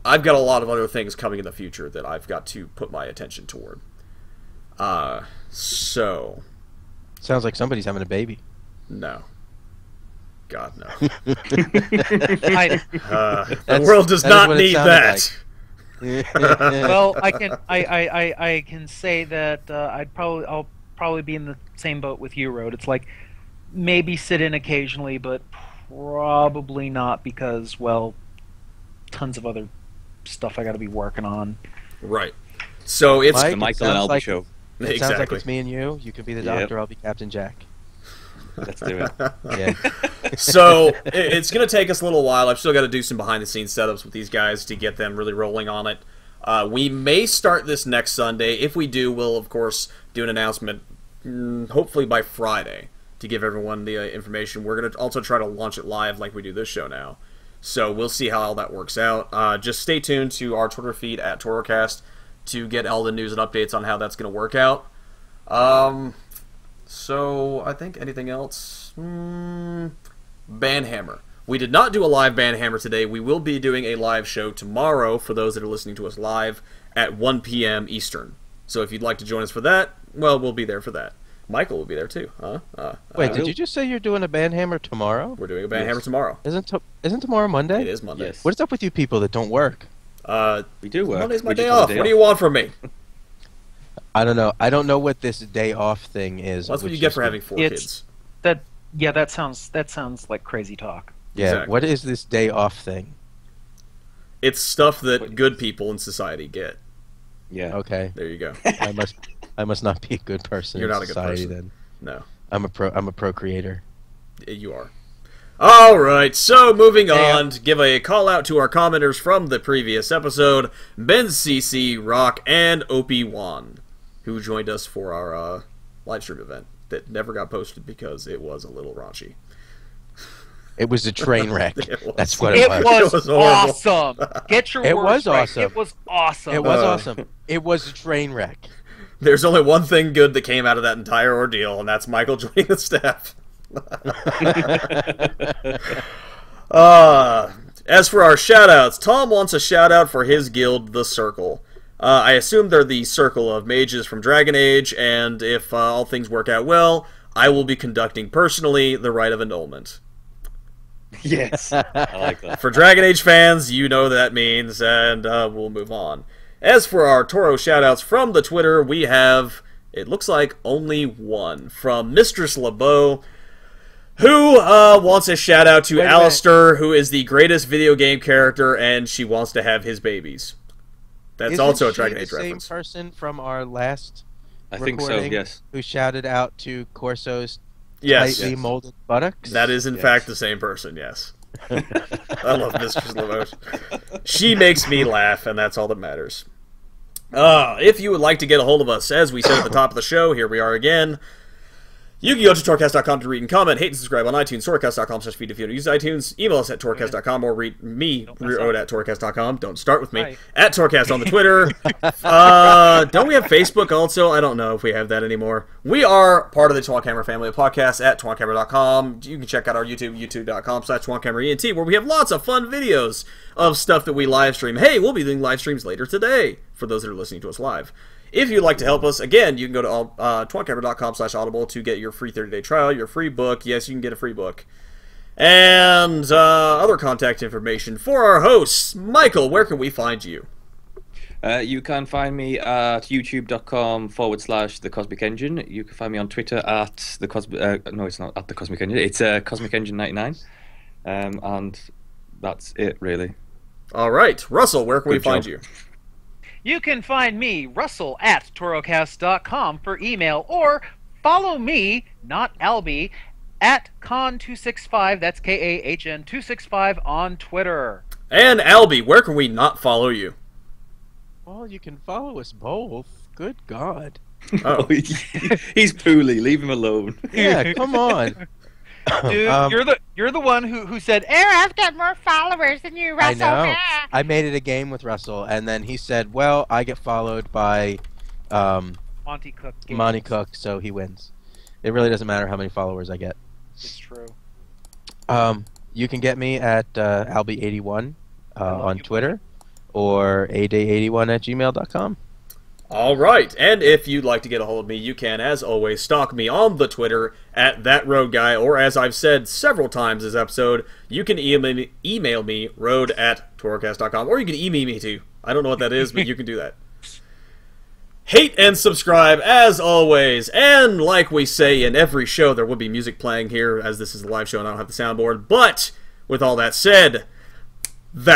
I've got a lot of other things coming in the future that I've got to put my attention toward. So... Sounds like somebody's having a baby. No. God, no. I, The world does not need that. well, I can say that I'll probably be in the same boat with you, Road. It's like maybe sit in occasionally, but probably not because, well, tons of other stuff I got to be working on. Right. So it's Mike, the Michael and Albie show. It sounds like it's me and you. You can be the doctor. I'll be Captain Jack. Let's do it. Yeah. So it's going to take us a little while. I've still got to do some behind-the-scenes setups with these guys to get them really rolling on it. We may start this next Sunday. If we do, we'll, of course, do an announcement, hopefully by Friday, to give everyone the information. We're going to also try to launch it live like we do this show now. So we'll see how all that works out. Just stay tuned to our Twitter feed at TOROCast to get all the news and updates on how that's going to work out. So, I think anything else? Banhammer. We did not do a live Banhammer today. We will be doing a live show tomorrow for those that are listening to us live at 1 p.m. Eastern. So if you'd like to join us for that, well, we'll be there for that. Michael will be there too, huh? Wait, did you just say you're doing a Banhammer tomorrow? We're doing a Banhammer tomorrow. Isn't tomorrow Monday? It is Monday. Yes. What is up with you people that don't work? We do work. Monday's my We just day have a off. day What do you want from me? I don't know. I don't know what this day off thing is. That's what you which get is for having 4 kids. That sounds like crazy talk. Yeah. Exactly. What is this day off thing? It's stuff that good people in society get. Yeah. Okay. There you go. I must not be a good person. You're in not a good society, person. Then. No. I'm a procreator. You are. Alright, so moving on, to give a call out to our commenters from the previous episode, Ben CC, Rock, and Opie1, who joined us for our live stream event that never got posted because it was a little raunchy. It was a train wreck. Was. That's what It it was. was horrible. Awesome. Get your It words was right. awesome. It was awesome. It was awesome. It was a train wreck. There's only one thing good that came out of that entire ordeal, and that's Michael joining the staff. As for our shoutouts, Tom wants a shoutout for his guild, The Circle. I assume they're the circle of mages from Dragon Age, and if all things work out well, I will be conducting personally the rite of annulment. Yes. I like that. For Dragon Age fans, you know what that means, and we'll move on. As for our Toro shoutouts from the Twitter, we have, it looks like, only one, from Mistress LeBeau, who wants a shout-out to Alistair, who is the greatest video game character, and she wants to have his babies. That's also a Dragon Age reference. Same person from our last I think so, recording yes. who shouted out to Corso's Yes. tightly molded buttocks? That is, in fact, the same person, yes. I love Mistress LeBeau. She makes me laugh, and that's all that matters. If you would like to get a hold of us, as we said at the top of the show, here we are again. You can go to TOROCast.com to read and comment, hate and subscribe on iTunes, TOROCast.com/feed if you don't use iTunes, email us at TOROCast.com, or read me, Road at TOROCast.com. Don't start with me. Right. At TOROCast on the Twitter. Don't we have Facebook also? I don't know if we have that anymore. We are part of the Twonkhammer family of podcasts at twonkhammer.com. You can check out our YouTube, youtube.com/twonkhammerent, where we have lots of fun videos of stuff that we live stream. Hey, we'll be doing live streams later today, for those that are listening to us live. If you'd like to help us, again, you can go to twonkhammer.com/audible to get your free 30-day trial, your free book. Yes, you can get a free book. And other contact information for our hosts. Michael, where can we find you? You can find me at youtube.com/The Cosmic Engine. You can find me on Twitter at the Cosmic... no, it's not at the Cosmic Engine. It's Cosmic Engine 99. And that's it, really. All right. Russell, where can we find you? You can find me, Russell, at TOROCast.com for email, or follow me, not Albie, at Kahn265, that's Kahn 265 on Twitter. And Albie, where can we not follow you? Well, you can follow us both. Good God. Oh. He's poorly. Leave him alone. Yeah, come on. Dude, you're the one who said, I've got more followers than you, I Russell. know. I made it a game with Russell, and then he said, well, I get followed by Monty Cook. Games. Monty Cook, so he wins. It really doesn't matter how many followers I get. It's true. You can get me at Albie81 on Twitter or aday81@gmail.com. All right, and if you'd like to get a hold of me, you can, as always, stalk me on the Twitter at ThatRoadGuy, or as I've said several times this episode, you can email me, road@TOROCast.com, or you can email me too. I don't know what that is, but you can do that. Hate and subscribe, as always, and like we say in every show, there will be music playing here, as this is a live show and I don't have the soundboard, but with all that said, that